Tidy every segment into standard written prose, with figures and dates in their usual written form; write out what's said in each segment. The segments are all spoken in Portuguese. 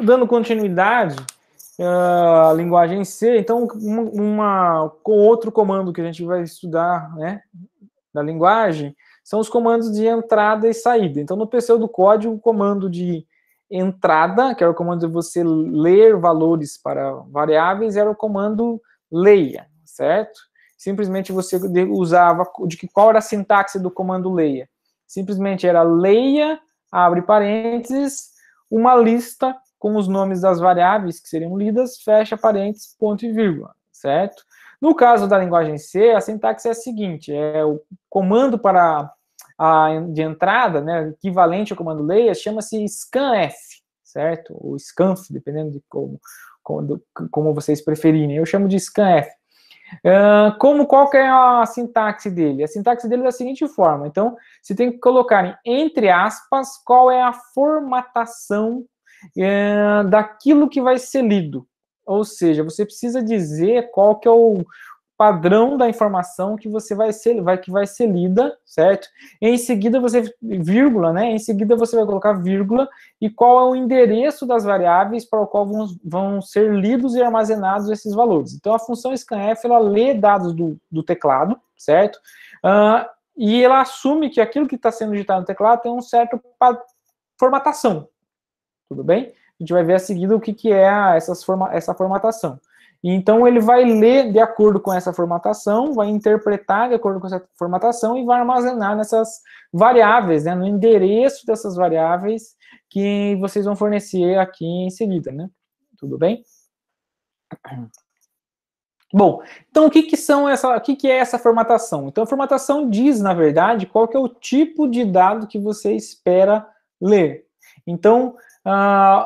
dando continuidade à linguagem C, então, com outro comando que a gente vai estudar, né, da linguagem, são os comandos de entrada e saída. Então, no pseudocódigo, o comando de entrada, que era o comando de você ler valores para variáveis, era o comando leia, certo? Simplesmente você usava, qual era a sintaxe do comando leia? Simplesmente era leia, abre parênteses, uma lista com os nomes das variáveis que seriam lidas, fecha parênteses, ponto e vírgula, certo? No caso da linguagem C, a sintaxe é a seguinte, é o comando de entrada, né, equivalente ao comando leia, chama-se scanf, certo? Ou scanf, dependendo de como vocês preferirem. Eu chamo de scanf. Qual que é a sintaxe dele? A sintaxe dele é da seguinte forma. Então, você tem que colocar entre aspas qual é a formatação daquilo que vai ser lido. Ou seja, você precisa dizer qual que é o padrão da informação que vai ser lida, certo? Em seguida vírgula, né? Em seguida você vai colocar vírgula e qual é o endereço das variáveis para o qual vão ser lidos e armazenados esses valores. Então a função scanf ela lê dados do teclado, certo? E ela assume que aquilo que está sendo digitado no teclado tem um certo formatação, tudo bem? A gente vai ver a seguir o que é essa formatação. Então, ele vai ler de acordo com essa formatação, vai interpretar de acordo com essa formatação e vai armazenar nessas variáveis, né, no endereço dessas variáveis que vocês vão fornecer aqui em seguida, né? Tudo bem? Bom, então o que é essa formatação? Então, a formatação diz, na verdade, qual que é o tipo de dado que você espera ler. Então,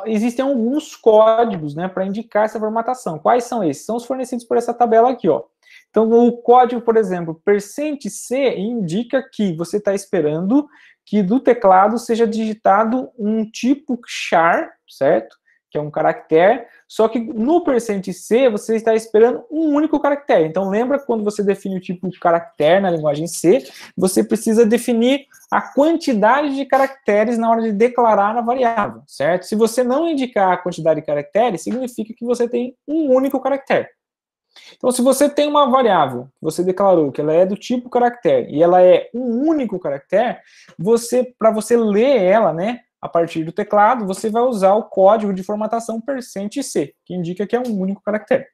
existem alguns códigos, né, para indicar essa formatação. Quais são esses? São os fornecidos por essa tabela aqui, ó. Então, o código, por exemplo, %C indica que você está esperando que do teclado seja digitado um tipo char, certo? Que é um caractere, só que no %C você está esperando um único caractere. Então, lembra quando você define o tipo caractere na linguagem C, você precisa definir a quantidade de caracteres na hora de declarar a variável, certo? Se você não indicar a quantidade de caracteres, significa que você tem um único caractere. Então, se você tem uma variável que você declarou que ela é do tipo caractere e ela é um único caractere, para você ler ela, né, a partir do teclado, você vai usar o código de formatação %C, que indica que é um único caractere.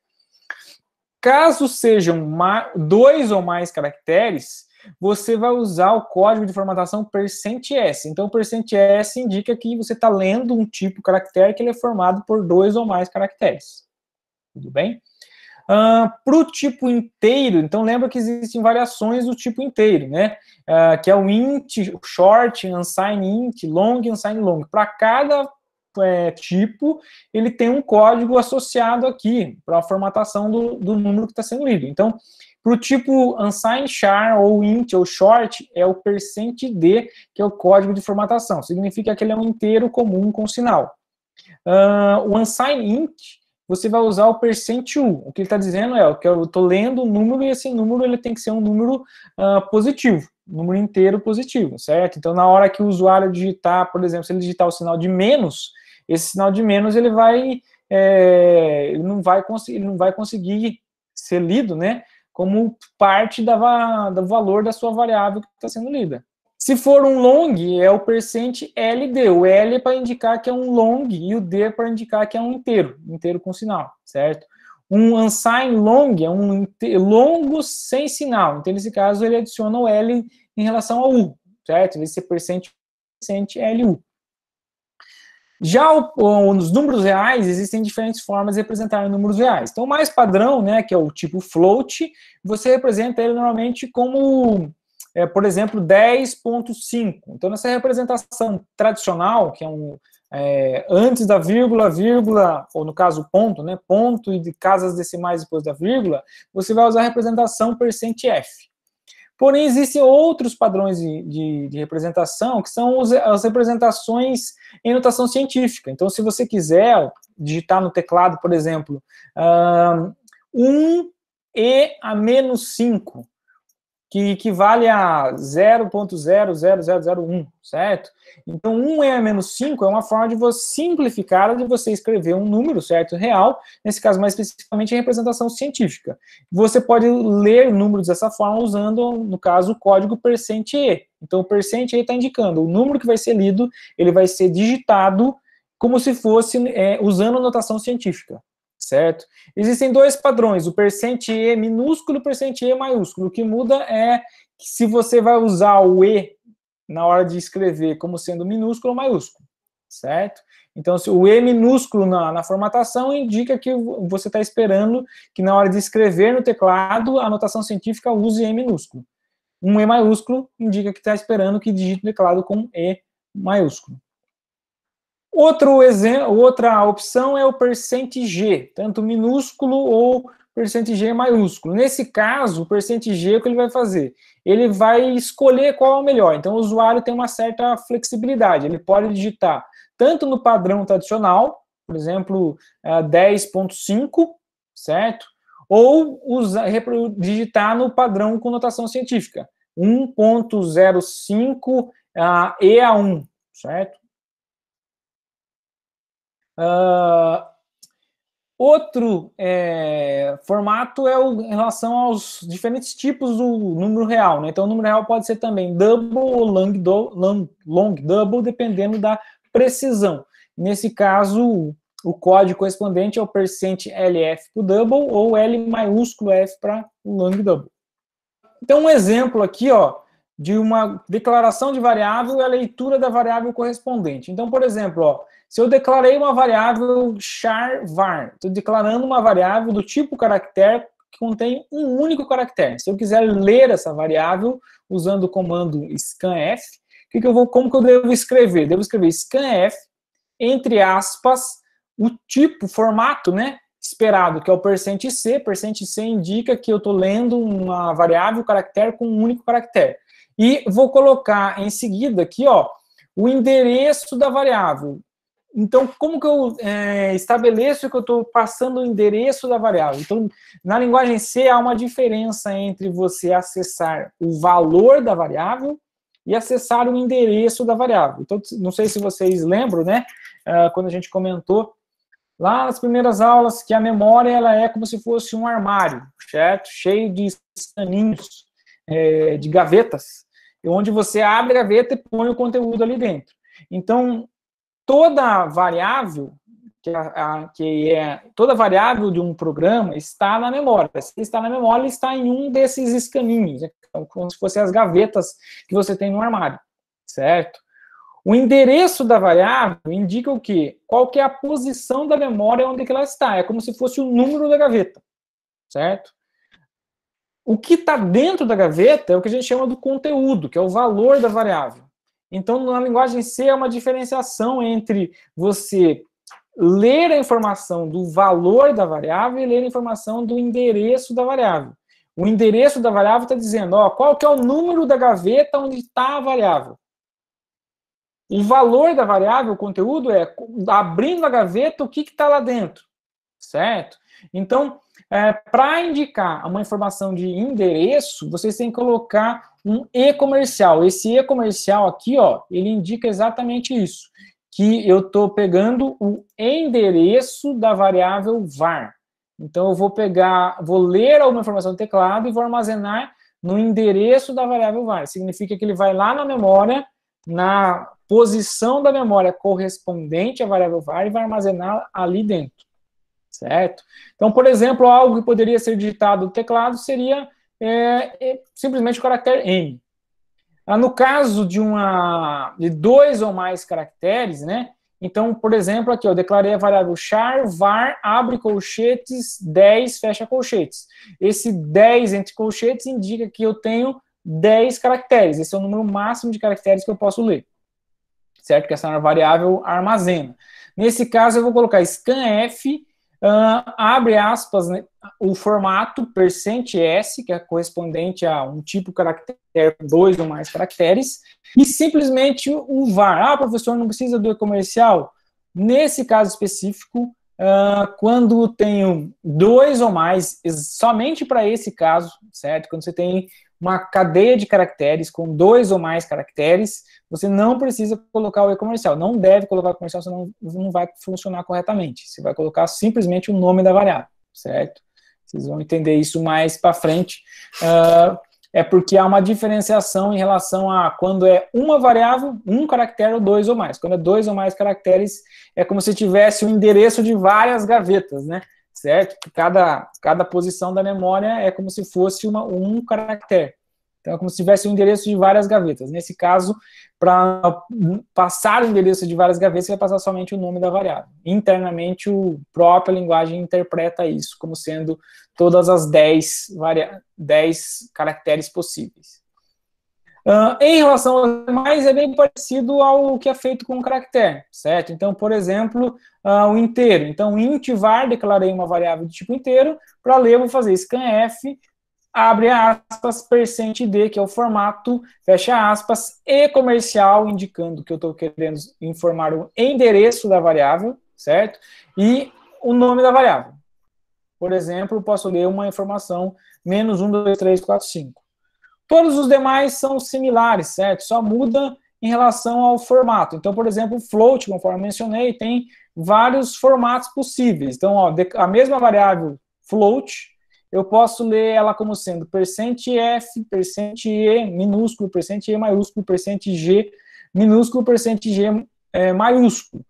Caso sejam 2 ou mais caracteres, você vai usar o código de formatação %S. Então, %S indica que você está lendo um tipo caractere que ele é formado por 2 ou mais caracteres. Tudo bem? Para o tipo inteiro, então lembra que existem variações do tipo inteiro, né? Que é o int, short, unsigned int, long, unsigned long. Para cada tipo, ele tem um código associado aqui para a formatação do número que está sendo lido. Então, para o tipo unsigned char, ou int, ou short, é o %D, que é o código de formatação. Significa que ele é um inteiro comum com sinal. O unsigned int, você vai usar o %U. O que ele está dizendo é que eu estou lendo um número e esse número ele tem que ser um número positivo, um número inteiro positivo, certo? Então, na hora que o usuário digitar, por exemplo, se ele digitar o sinal de menos, esse sinal de menos ele não vai conseguir ser lido, né, como parte do valor da sua variável que está sendo lida. Se for um long, é o %LD. O L é para indicar que é um long e o D é para indicar que é um inteiro com sinal, certo? Um unsigned long é um longo sem sinal. Então, nesse caso, ele adiciona o L em relação ao U, certo? Vai ser %LU. Já nos números reais, existem diferentes formas de representar números reais. Então, o mais padrão, né, que é o tipo float, você representa ele normalmente como... por exemplo, 10.5. Então, nessa representação tradicional, que é antes da vírgula, ou no caso ponto, né, ponto e de casas decimais depois da vírgula, você vai usar a representação %F. Porém, existem outros padrões de representação, que são as representações em notação científica. Então, se você quiser digitar no teclado, por exemplo, 1e a -5, que equivale a 0,00001, certo? Então, 1 é menos 5 é uma forma de você simplificar de você escrever um número, certo, real, nesse caso mais especificamente a representação científica. Você pode ler números dessa forma usando, no caso, o código %e. Então, o %e está indicando o número que vai ser lido, ele vai ser digitado como se fosse usando notação científica, certo? Existem dois padrões, o %e minúsculo e o %e maiúsculo. O que muda é que se você vai usar o e na hora de escrever como sendo minúsculo ou maiúsculo, certo? Então, se o e minúsculo na formatação indica que você está esperando que na hora de escrever no teclado, a notação científica use e minúsculo. Um e maiúsculo indica que está esperando que digite no teclado com e maiúsculo. Outra opção é o %g, tanto minúsculo ou %g maiúsculo. Nesse caso, o %g, o que ele vai fazer? Ele vai escolher qual é o melhor. Então, o usuário tem uma certa flexibilidade. Ele pode digitar tanto no padrão tradicional, por exemplo, 10.5, certo? Ou digitar no padrão com notação científica, 1.05 e a 1, certo? Outro formato é em relação aos diferentes tipos do número real, né? Então, o número real pode ser também double ou long double, dependendo da precisão. Nesse caso, o código correspondente é o %lf para o double ou L maiúsculo F para o long double. Então, um exemplo aqui, ó, de uma declaração de variável é a leitura da variável correspondente. Então, por exemplo, ó, se eu declarei uma variável char var, estou declarando uma variável do tipo caractere que contém um único caractere. Se eu quiser ler essa variável usando o comando scanf, como que eu devo escrever? Devo escrever scanf, entre aspas, o tipo, formato, né, esperado, que é o %c. %c indica que eu estou lendo uma variável caractere com um único caractere. E vou colocar em seguida aqui, ó, o endereço da variável. Então, como que eu estabeleço que eu estou passando o endereço da variável? Então, na linguagem C, há uma diferença entre você acessar o valor da variável e acessar o endereço da variável. Então, não sei se vocês lembram, né, quando a gente comentou lá nas primeiras aulas que a memória ela é como se fosse um armário, certo? Cheio de caninhos, de gavetas, onde você abre a gaveta e põe o conteúdo ali dentro. Então, toda variável toda variável de um programa está na memória. Se está na memória, está em um desses escaninhos, então, como se fossem as gavetas que você tem no armário, certo? O endereço da variável indica o quê? Qual que é a posição da memória onde ela está. É como se fosse o número da gaveta, certo? O que está dentro da gaveta é o que a gente chama do conteúdo, que é o valor da variável. Então, na linguagem C, é uma diferenciação entre você ler a informação do valor da variável e ler a informação do endereço da variável. O endereço da variável está dizendo, ó, qual que é o número da gaveta onde está a variável. O valor da variável, o conteúdo, é abrindo a gaveta, o que está lá dentro, certo? Então, para indicar uma informação de endereço, vocês têm que colocar um e comercial. Esse e comercial aqui, ó, ele indica exatamente isso, que eu estou pegando o endereço da variável var. Então, eu vou ler alguma informação do teclado e vou armazenar no endereço da variável var. Significa que ele vai lá na memória, na posição da memória correspondente à variável var e vai armazenar ali dentro, certo? Então, por exemplo, algo que poderia ser digitado no teclado seria simplesmente o caractere M. No caso de 2 ou mais caracteres, né? Então, por exemplo, aqui eu declarei a variável char var, abre colchetes, 10, fecha colchetes. Esse 10 entre colchetes indica que eu tenho 10 caracteres. Esse é o número máximo de caracteres que eu posso ler, certo? Que essa variável armazena. Nesse caso, eu vou colocar scanf, abre aspas, né, o formato %s, que é correspondente a um tipo caractere, 2 ou mais caracteres, e simplesmente o var. Professor, não precisa do comercial? Nesse caso específico, quando tenho 2 ou mais, somente para esse caso, certo? Quando você tem uma cadeia de caracteres com 2 ou mais caracteres, você não precisa colocar o e-comercial. Não deve colocar o comercial, senão não vai funcionar corretamente. Você vai colocar simplesmente o nome da variável, certo? Vocês vão entender isso mais para frente. É porque há uma diferenciação em relação a quando é uma variável, um caractere ou 2 ou mais. Quando é 2 ou mais caracteres, é como se tivesse o endereço de várias gavetas, né? Certo? Cada posição da memória é como se fosse um caractere. Então, é como se tivesse o endereço de várias gavetas. Nesse caso, para passar o endereço de várias gavetas, você vai passar somente o nome da variável. Internamente, a própria linguagem interpreta isso como sendo todas as 10 caracteres possíveis. Em relação aos demais, é bem parecido ao que é feito com o caractere, certo? Então, por exemplo, o inteiro. Então, int var, declarei uma variável de tipo inteiro, para ler eu vou fazer scanf, abre aspas, %d, que é o formato, fecha aspas, e comercial, indicando que eu estou querendo informar o endereço da variável, certo? E o nome da variável. Por exemplo, eu posso ler uma informação menos 1, 2, 3, 4, 5. Todos os demais são similares, certo? Só muda em relação ao formato. Então, por exemplo, o float, conforme mencionei, tem vários formatos possíveis. Então, ó, a mesma variável float, eu posso ler ela como sendo %f, %e minúsculo, %e maiúsculo, %g minúsculo, %g maiúsculo.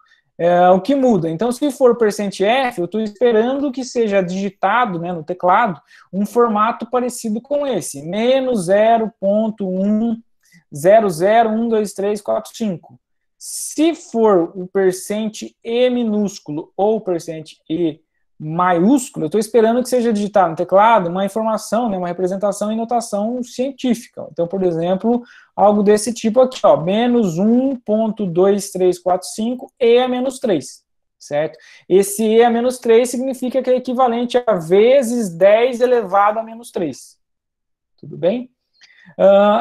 O que muda? Então, se for %f, eu estou esperando que seja digitado, né, no teclado um formato parecido com esse, menos 0.1001234. Se for o %e minúsculo ou %e maiúsculo, eu estou esperando que seja digitado no teclado uma informação, né, uma representação em notação científica. Então, por exemplo, algo desse tipo aqui, ó, menos 1.2345 e a menos 3, certo? Esse e a menos 3 significa que é equivalente a vezes 10 elevado a menos 3. Tudo bem?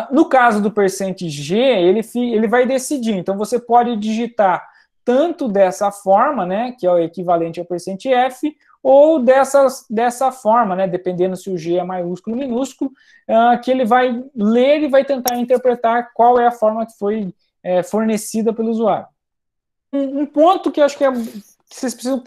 No caso do %g, ele vai decidir. Então, você pode digitar tanto dessa forma, né, que é o equivalente ao %f, ou dessa forma, né, dependendo se o G é maiúsculo ou minúsculo, que ele vai ler e vai tentar interpretar qual é a forma que foi fornecida pelo usuário. Um ponto que eu acho que vocês precisam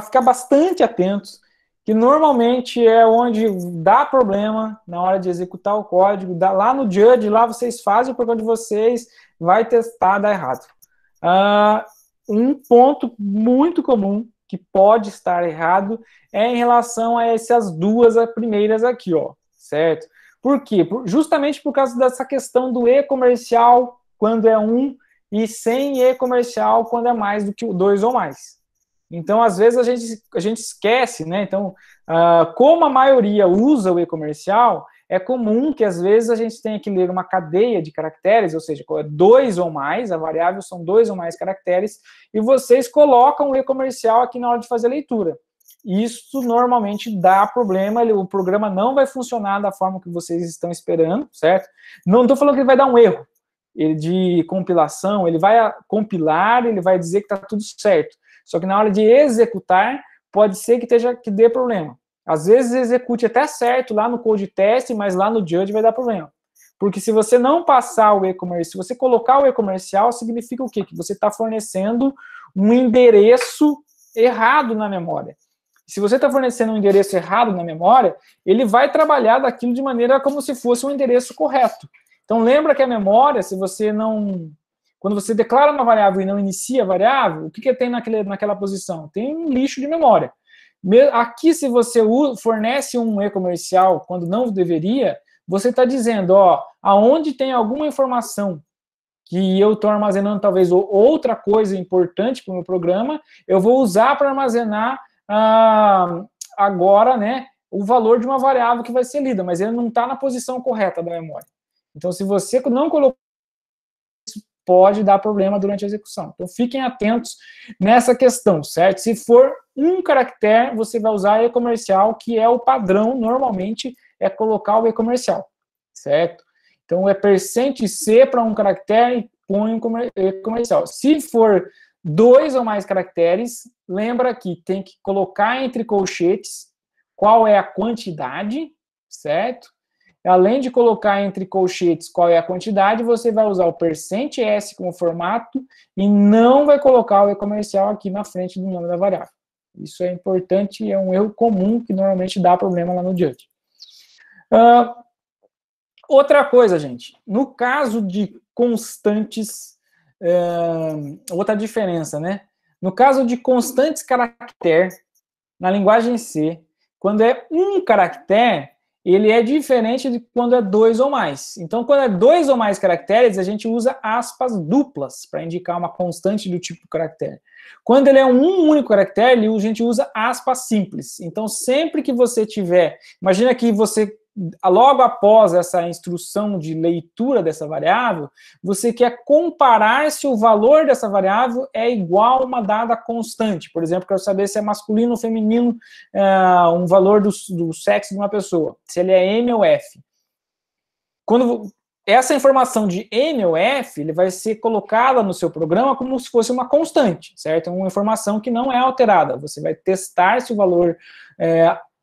ficar bastante atentos, que normalmente é onde dá problema na hora de executar o código, lá no Judge, lá vocês fazem o programa de vocês, vai testar, dá errado. Um ponto muito comum que pode estar errado é em relação a essas duas primeiras aqui, ó, certo? Por quê? Justamente por causa dessa questão do e-comercial quando é 1 e sem e-comercial quando é mais do que 2 ou mais. Então, às vezes, a gente esquece, né? Então, como a maioria usa o e-comercial, é comum que, às vezes, a gente tenha que ler uma cadeia de caracteres, ou seja, 2 ou mais, a variável são 2 ou mais caracteres, e vocês colocam o e-comercial aqui na hora de fazer a leitura. Isso normalmente dá problema, o programa não vai funcionar da forma que vocês estão esperando, certo? Não estou falando que ele vai dar um erro de compilação, ele vai compilar, ele vai dizer que está tudo certo. Só que na hora de executar, pode ser que dê problema. Às vezes execute até certo lá no code teste, mas lá no Judge vai dar problema. Porque se você não passar o e-commerce, se você colocar o e-comercial, significa o quê? Que você está fornecendo um endereço errado na memória. Se você está fornecendo um endereço errado na memória, ele vai trabalhar daquilo de maneira como se fosse um endereço correto. Então lembra que a memória, se você não... Quando você declara uma variável e não inicia a variável, o que tem naquela posição? Tem um lixo de memória. Aqui, se você fornece um e-comercial quando não deveria, você está dizendo, ó, aonde tem alguma informação que eu estou armazenando talvez outra coisa importante para o meu programa, eu vou usar para armazenar agora, né, o valor de uma variável que vai ser lida, mas ele não está na posição correta da memória. Então, se você não colocou, pode dar problema durante a execução. Então, fiquem atentos nessa questão, certo? Se for um caractere, você vai usar e-comercial, que é o padrão, normalmente, é colocar o e-comercial, certo? Então, é %c para um caractere, põe um e-comercial. Se for 2 ou mais caracteres, lembra que tem que colocar entre colchetes qual é a quantidade, certo? além de colocar entre colchetes qual é a quantidade, você vai usar o %s como formato e não vai colocar o e-comercial aqui na frente do nome da variável. Isso é importante e é um erro comum que normalmente dá problema lá no Judge. Outra coisa, gente, no caso de constantes, outra diferença, né? No caso de constantes caractere, na linguagem C, quando é um caractere, ele é diferente de quando é 2 ou mais. Então, quando é 2 ou mais caracteres, a gente usa aspas duplas para indicar uma constante do tipo caractere. Quando ele é um único caractere, a gente usa aspas simples. Então, sempre que você tiver... Imagina que você, logo após essa instrução de leitura dessa variável, você quer comparar se o valor dessa variável é igual a uma dada constante. Por exemplo, quero saber se é masculino ou feminino um valor do sexo de uma pessoa, se ele é M ou F. Quando essa informação de M ou F, ele vai ser colocada no seu programa como se fosse uma constante, certo? É uma informação que não é alterada. Você vai testar se o valor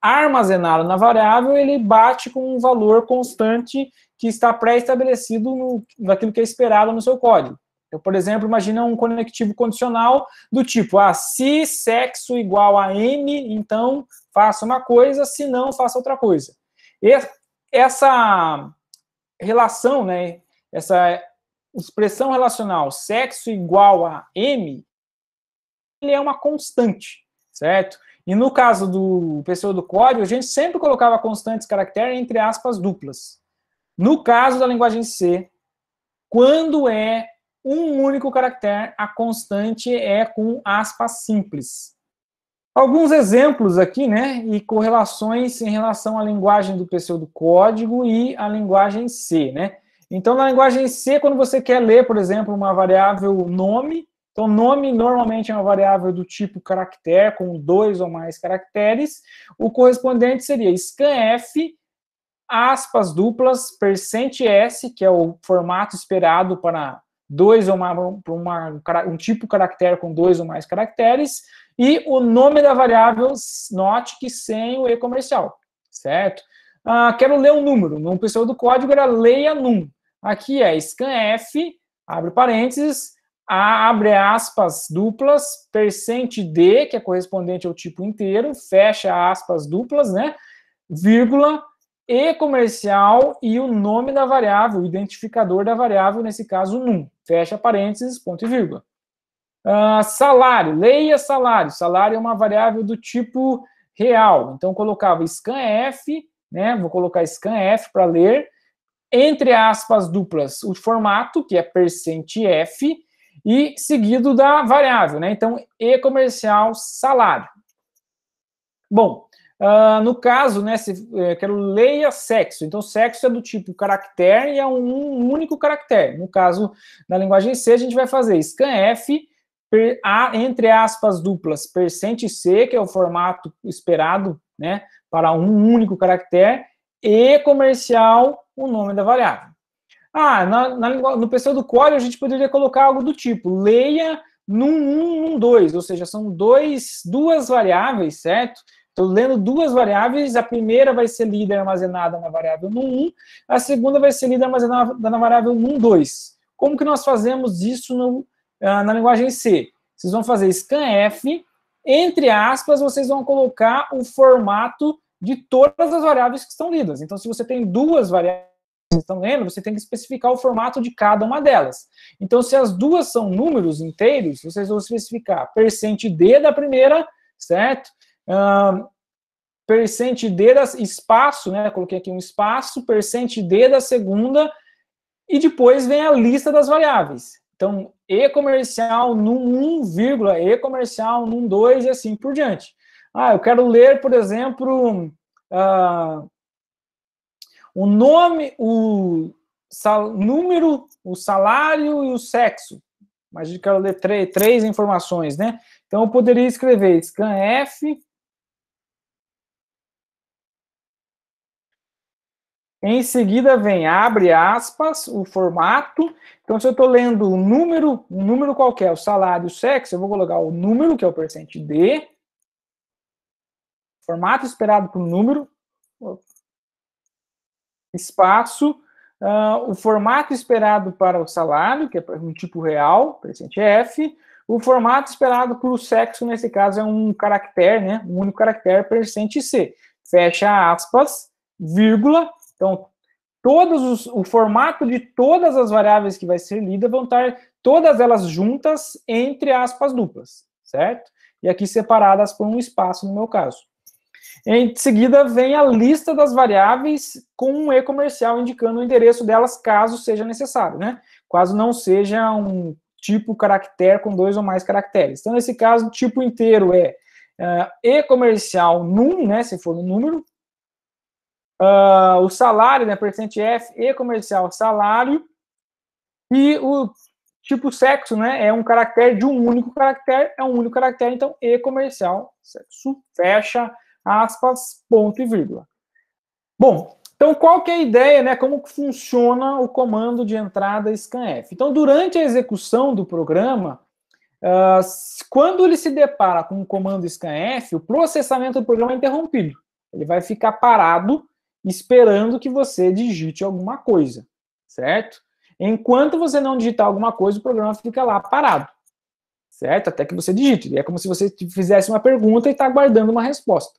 armazenado na variável, ele bate com um valor constante que está pré-estabelecido naquilo que é esperado no seu código. Então, por exemplo, imagina um conectivo condicional do tipo, se sexo igual a M, então faça uma coisa, se não, faça outra coisa. Essa relação, né, essa expressão relacional sexo igual a M, ele é uma constante, certo? E no caso do pseudocódigo, a gente sempre colocava constantes caractere entre aspas duplas. No caso da linguagem C, quando é um único caractere, a constante é com aspas simples. Alguns exemplos aqui, né, e correlações em relação à linguagem do pseudocódigo e à linguagem C, né? Então, na linguagem C, quando você quer ler, por exemplo, uma variável nome, então nome normalmente é uma variável do tipo caractere, com 2 ou mais caracteres, o correspondente seria scanf, aspas duplas, %s, que é o formato esperado para um tipo caractere com 2 ou mais caracteres, e o nome da variável, note que sem o e-comercial, certo? Quero ler um número. No pseudocódigo era leia num. Aqui é scanf, abre parênteses, abre aspas duplas, %d, que é correspondente ao tipo inteiro, fecha aspas duplas, né? Vírgula, e-comercial e o nome da variável, o identificador da variável, nesse caso num. Fecha parênteses, ponto e vírgula. Salário, leia salário. Salário é uma variável do tipo real. Então, colocava scanf, né? Vou colocar scanf para ler. Entre aspas duplas, o formato, que é %f, e seguido da variável, né? Então, e-comercial salário. Bom, no caso, né, quero leia sexo. Então, sexo é do tipo caractere e é um único caractere. No caso da linguagem C, a gente vai fazer scanf, entre aspas duplas, %c, que é o formato esperado, né, para um único caractere, e comercial, o nome da variável. No pseudocódigo, a gente poderia colocar algo do tipo leia num 2, ou seja, são duas variáveis, certo? Estou lendo duas variáveis, a primeira vai ser lida e armazenada na variável num1, a segunda vai ser lida e armazenada na variável num2. Como que nós fazemos isso na linguagem C? Vocês vão fazer scanf, entre aspas, vocês vão colocar o formato de todas as variáveis que estão lidas. Então, se você tem duas variáveis que estão lendo, você tem que especificar o formato de cada uma delas. Então, se as duas são números inteiros, vocês vão especificar %d da primeira, certo? %d espaço, né? Coloquei aqui um espaço, %d da segunda, e depois vem a lista das variáveis. Então, e-comercial num 1, vírgula, e-comercial num 2 e assim por diante. Eu quero ler, por exemplo, o nome, número, o salário e o sexo. Mas eu quero ler três informações, né? Então, eu poderia escrever scanf. Em seguida vem, abre aspas, o formato. Então, se eu estou lendo um número qualquer, o salário, o sexo, eu vou colocar o número, que é o %d. Formato esperado para o número. espaço, o formato esperado para o salário, que é um tipo real, presente F, o formato esperado para o sexo, nesse caso, é um caractere, né? Um único caractere, presente C. Fecha aspas, vírgula. Então, o formato de todas as variáveis que vai ser lida vão estar todas elas juntas entre aspas duplas, certo? E aqui separadas por um espaço, no meu caso. Em seguida, vem a lista das variáveis com um E comercial indicando o endereço delas, caso seja necessário, né? Caso não seja um tipo caractere com 2 ou mais caracteres. Então, nesse caso, o tipo inteiro é E comercial num, né? Se for um número. O salário, né? Percente F, E comercial salário. E o tipo sexo, né? É um caractere de um único caractere, então E comercial sexo. Fecha aspas, ponto e vírgula. Bom, então qual que é a ideia, né? Como que funciona o comando de entrada scanf? Então, durante a execução do programa, quando ele se depara com o comando scanf, o processamento do programa é interrompido. Ele vai ficar parado esperando que você digite alguma coisa, certo? Enquanto você não digitar alguma coisa, o programa fica lá parado, certo? Até que você digite. É como se você fizesse uma pergunta e está aguardando uma resposta.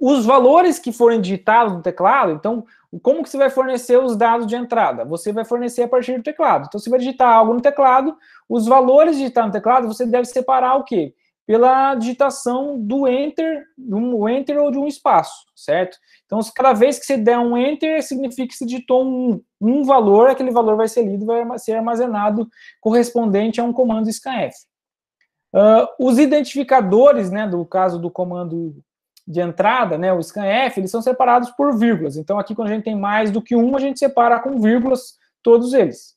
Os valores que forem digitados no teclado, então, como que você vai fornecer os dados de entrada? Você vai fornecer a partir do teclado. Então, se vai digitar algo no teclado, os valores digitados no teclado, você deve separar o quê? Pela digitação do enter, enter ou de um espaço, certo? Então, cada vez que você der um enter, significa que você digitou um valor, aquele valor vai ser lido, vai ser armazenado correspondente a um comando scanf. Os identificadores, né, do caso do comando de entrada, né, o scanf, eles são separados por vírgulas. Então, aqui, quando a gente tem mais do que um, a gente separa com vírgulas todos eles,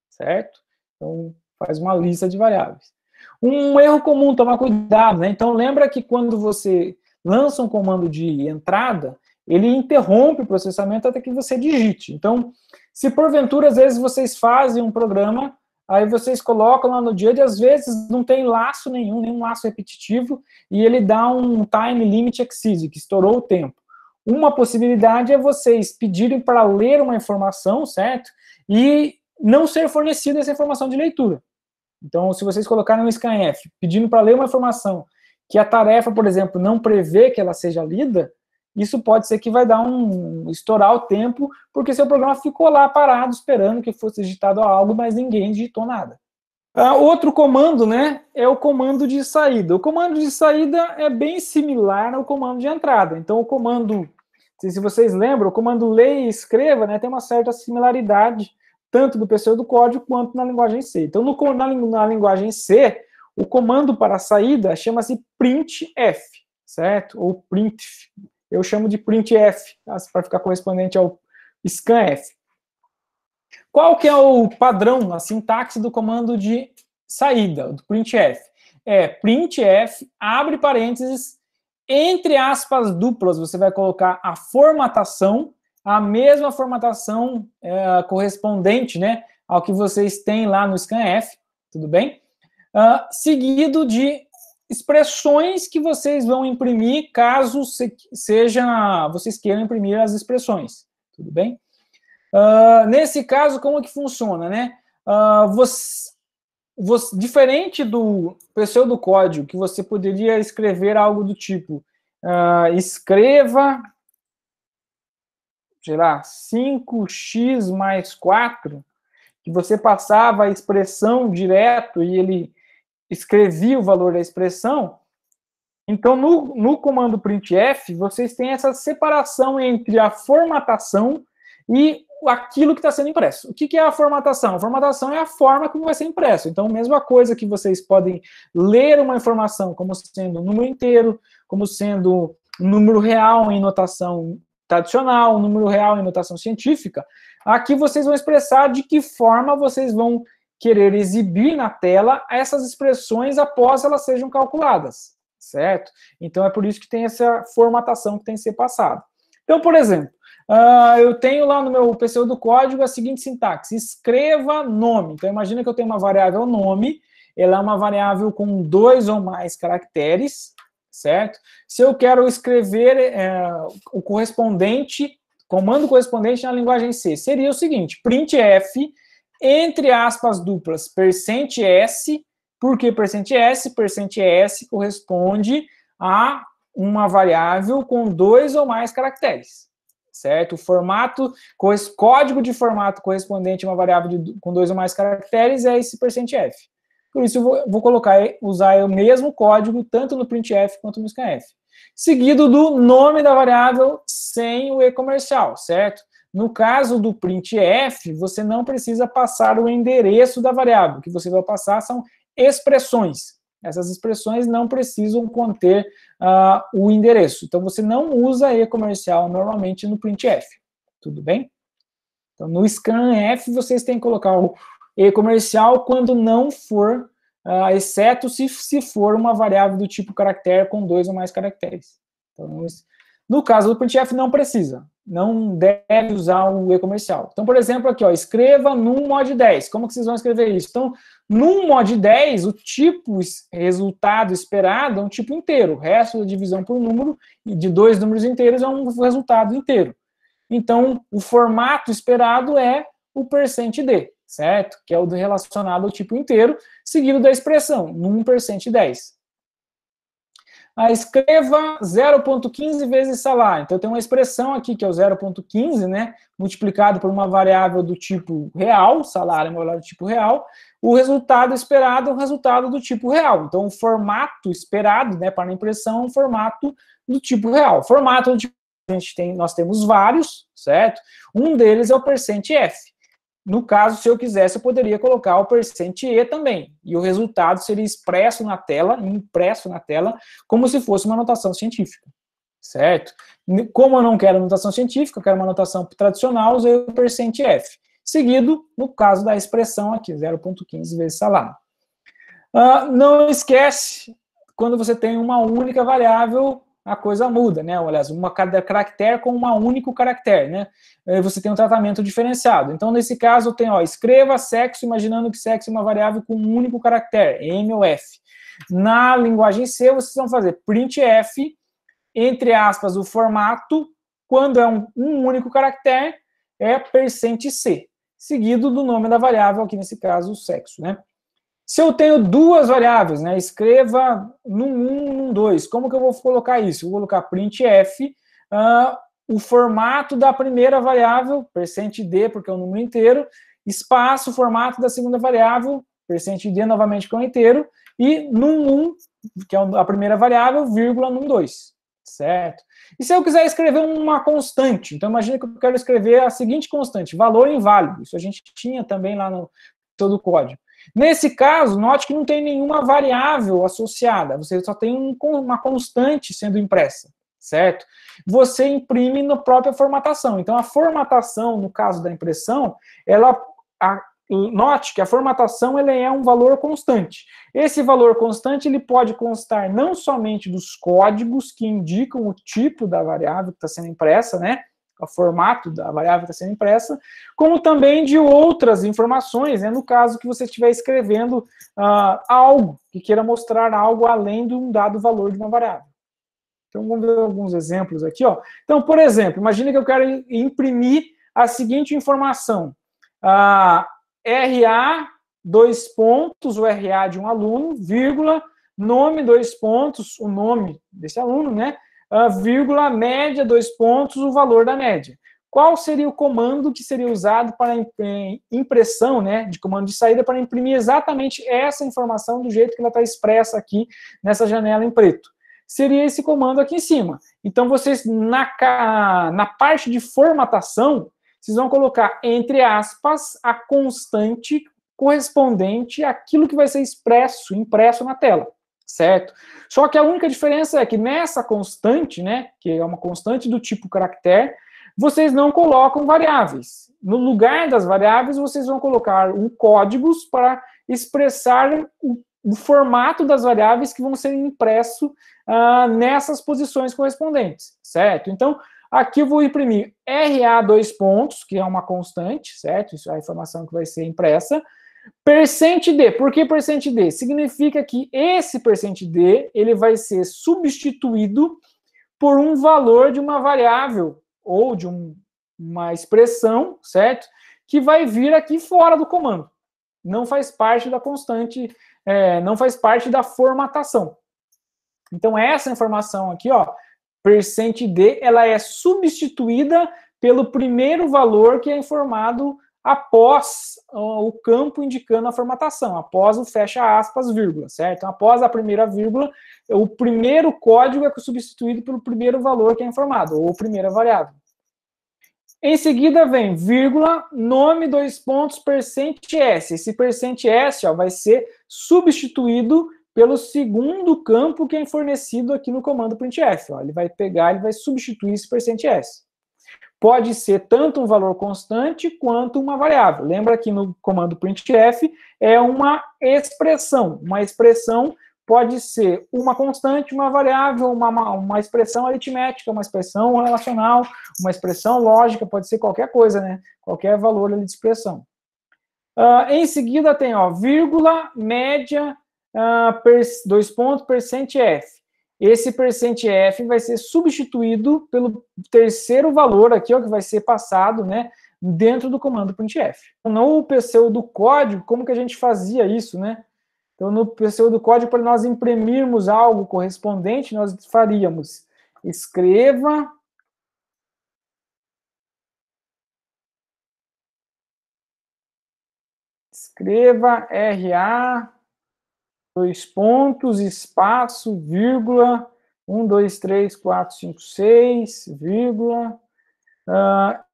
certo? Então, faz uma lista de variáveis. Um erro comum, tomar cuidado, né? Então, lembra que quando você lança um comando de entrada, ele interrompe o processamento até que você digite. Então, se porventura, às vezes, vocês fazem um programa, aí vocês colocam lá no JUD, às vezes não tem laço nenhum laço repetitivo, e ele dá um time limit exceed, que estourou o tempo. Uma possibilidade é vocês pedirem para ler uma informação, certo? E não ser fornecida essa informação de leitura. Então, se vocês colocarem um scanf pedindo para ler uma informação que a tarefa, por exemplo, não prevê que ela seja lida, isso pode ser que vai dar estourar o tempo, porque seu programa ficou lá parado esperando que fosse digitado algo, mas ninguém digitou nada. Outro comando, né, é o comando de saída. O comando de saída é bem similar ao comando de entrada. Então, o comando, se vocês lembram, o comando leia e escreva, né, tem uma certa similaridade, tanto do pseudocódigo quanto na linguagem C. Então, na linguagem C, o comando para a saída chama-se printf, certo? Ou printf. Eu chamo de printf, para ficar correspondente ao scanf. Qual que é o padrão, a sintaxe do comando de saída, do printf? É printf, abre parênteses, entre aspas duplas, você vai colocar a formatação, a mesma formatação correspondente, né, ao que vocês têm lá no scanf, tudo bem? Seguido de expressões que vocês vão imprimir, caso vocês queiram imprimir as expressões, tudo bem? Nesse caso, como que funciona, né? Diferente do pseudocódigo, que você poderia escrever algo do tipo, escreva, sei lá, 5x mais 4, que você passava a expressão direto e ele escrevia o valor da expressão. Então, no comando printf, vocês têm essa separação entre a formatação e aquilo que está sendo impresso. O que é a formatação? A formatação é a forma como vai ser impresso. Então, mesma coisa que vocês podem ler uma informação como sendo um número inteiro, como sendo um número real em notação tradicional, um número real em notação científica, aqui vocês vão expressar de que forma vocês vão querer exibir na tela essas expressões após elas sejam calculadas, certo? Então, é por isso que tem essa formatação que tem que ser passada. Então, por exemplo, eu tenho lá no meu pseudocódigo a seguinte sintaxe: escreva nome. Então, imagina que eu tenho uma variável nome, ela é uma variável com 2 ou mais caracteres, certo? Se eu quero escrever o correspondente, comando correspondente na linguagem C, seria o seguinte, printf, entre aspas duplas, %s, por que %s? %s corresponde a uma variável com 2 ou mais caracteres, certo? O formato, código de formato correspondente a uma variável com 2 ou mais caracteres é esse %f. Por isso, eu vou usar o mesmo código tanto no printf quanto no scanf. Seguido do nome da variável sem o e-comercial, certo? No caso do printf, você não precisa passar o endereço da variável. O que você vai passar são expressões. Essas expressões não precisam conter o endereço. Então, você não usa e-comercial normalmente no printf. Tudo bem? Então, no scanf, vocês têm que colocar o e-comercial quando não for, exceto se for uma variável do tipo caractere com 2 ou mais caracteres. Então, no caso do printf, não precisa. Não deve usar o e-comercial. Então, por exemplo, aqui, ó, escreva num mod 10. Como que vocês vão escrever isso? Então, num mod 10, o tipo resultado esperado é um tipo inteiro. O resto da divisão por número, de 2 números inteiros, é um resultado inteiro. Então, o formato esperado é o %d, certo? Que é o relacionado ao tipo inteiro, seguido da expressão, num %10. Escreva 0,15 vezes salário. Então, tem uma expressão aqui que é o 0,15, né? Multiplicado por uma variável do tipo real, salário é uma variável do tipo real. O resultado esperado é o resultado do tipo real. Então, o formato esperado, né, para a impressão é um formato do tipo real. Formato do tipo nós temos vários, certo? Um deles é o %f. No caso, se eu quisesse, eu poderia colocar o %e também. E o resultado seria expresso na tela, impresso na tela, como se fosse uma notação científica, certo? Como eu não quero notação científica, eu quero uma notação tradicional, usei o %f. Seguido, no caso da expressão aqui, 0,15 vezes salário. Não esquece, quando você tem uma única variável, a coisa muda, né? Aliás, cada caractere com um único caractere, né? Você tem um tratamento diferenciado. Então, nesse caso, eu tenho, ó, escreva sexo, imaginando que sexo é uma variável com um único caractere, M ou F. Na linguagem C, vocês vão fazer printf, entre aspas, o formato, quando é um único caractere, é %c, seguido do nome da variável, aqui nesse caso, o sexo, né? Se eu tenho duas variáveis, né, escreva num 1, num 2, como que eu vou colocar isso? Eu vou colocar printf, o formato da primeira variável, %d, porque é um número inteiro, espaço, o formato da segunda variável, %d, novamente, que é um inteiro, e num 1, que é a primeira variável, vírgula num 2, certo? E se eu quiser escrever uma constante, então imagina que eu quero escrever a seguinte constante, valor inválido, isso a gente tinha também lá no todo o código. Nesse caso, note que não tem nenhuma variável associada, você só tem uma constante sendo impressa, certo? Você imprime na própria formatação. Então, a formatação, no caso da impressão, note que a formatação ela é um valor constante. Esse valor constante ele pode constar não somente dos códigos que indicam o tipo da variável que está sendo impressa, né? O formato da variável que está sendo impressa, como também de outras informações, né, no caso que você estiver escrevendo algo, que queira mostrar algo além de um dado valor de uma variável. Então, vamos ver alguns exemplos aqui. Ó. Então, por exemplo, imagine que eu quero imprimir a seguinte informação. RA, 2 pontos, o RA de um aluno, vírgula, nome, 2 pontos, o nome desse aluno, né? Vírgula, média, 2 pontos, o valor da média. Qual seria o comando que seria usado para impressão, né, de comando de saída, para imprimir exatamente essa informação do jeito que ela está expressa aqui nessa janela em preto? Seria esse comando aqui em cima. Então, vocês, na parte de formatação, vocês vão colocar, entre aspas, a constante correspondente àquilo que vai ser impresso na tela. Certo? Só que a única diferença é que nessa constante, né, que é uma constante do tipo caractere, vocês não colocam variáveis. No lugar das variáveis, vocês vão colocar códigos para expressar o formato das variáveis que vão ser impresso nessas posições correspondentes, certo? Então, aqui eu vou imprimir RA 2 pontos, que é uma constante, certo? Isso é a informação que vai ser impressa, %d. Por que %d? Significa que esse %d ele vai ser substituído por um valor de uma variável ou de uma expressão, certo? Que vai vir aqui fora do comando. Não faz parte da constante, não faz parte da formatação. Então, essa informação aqui, ó, %d, ela é substituída pelo primeiro valor que é informado após o campo indicando a formatação, após o fecha aspas, vírgula, certo? Então, após a primeira vírgula, o primeiro código é substituído pelo primeiro valor que é informado, ou primeira variável. Em seguida vem vírgula, nome, dois pontos, %s. Esse %s ó, vai ser substituído pelo segundo campo que é fornecido aqui no comando printf. Ó. Ele vai pegar, ele vai substituir esse %s. Pode ser tanto um valor constante quanto uma variável. Lembra que no comando printf é uma expressão. Uma expressão pode ser uma constante, uma variável, uma expressão aritmética, uma expressão relacional, uma expressão lógica, pode ser qualquer coisa, né? Qualquer valor ali de expressão. Em seguida tem, ó, vírgula, média, dois pontos, %f. Esse %f vai ser substituído pelo terceiro valor aqui, ó, que vai ser passado, né, dentro do comando printf. No pseudocódigo, como que a gente fazia isso, né? Então, no pseudocódigo, para nós imprimirmos algo correspondente, nós faríamos escreva RA, dois pontos, espaço, vírgula, 1, 2, 3, 4, 5, 6, vírgula,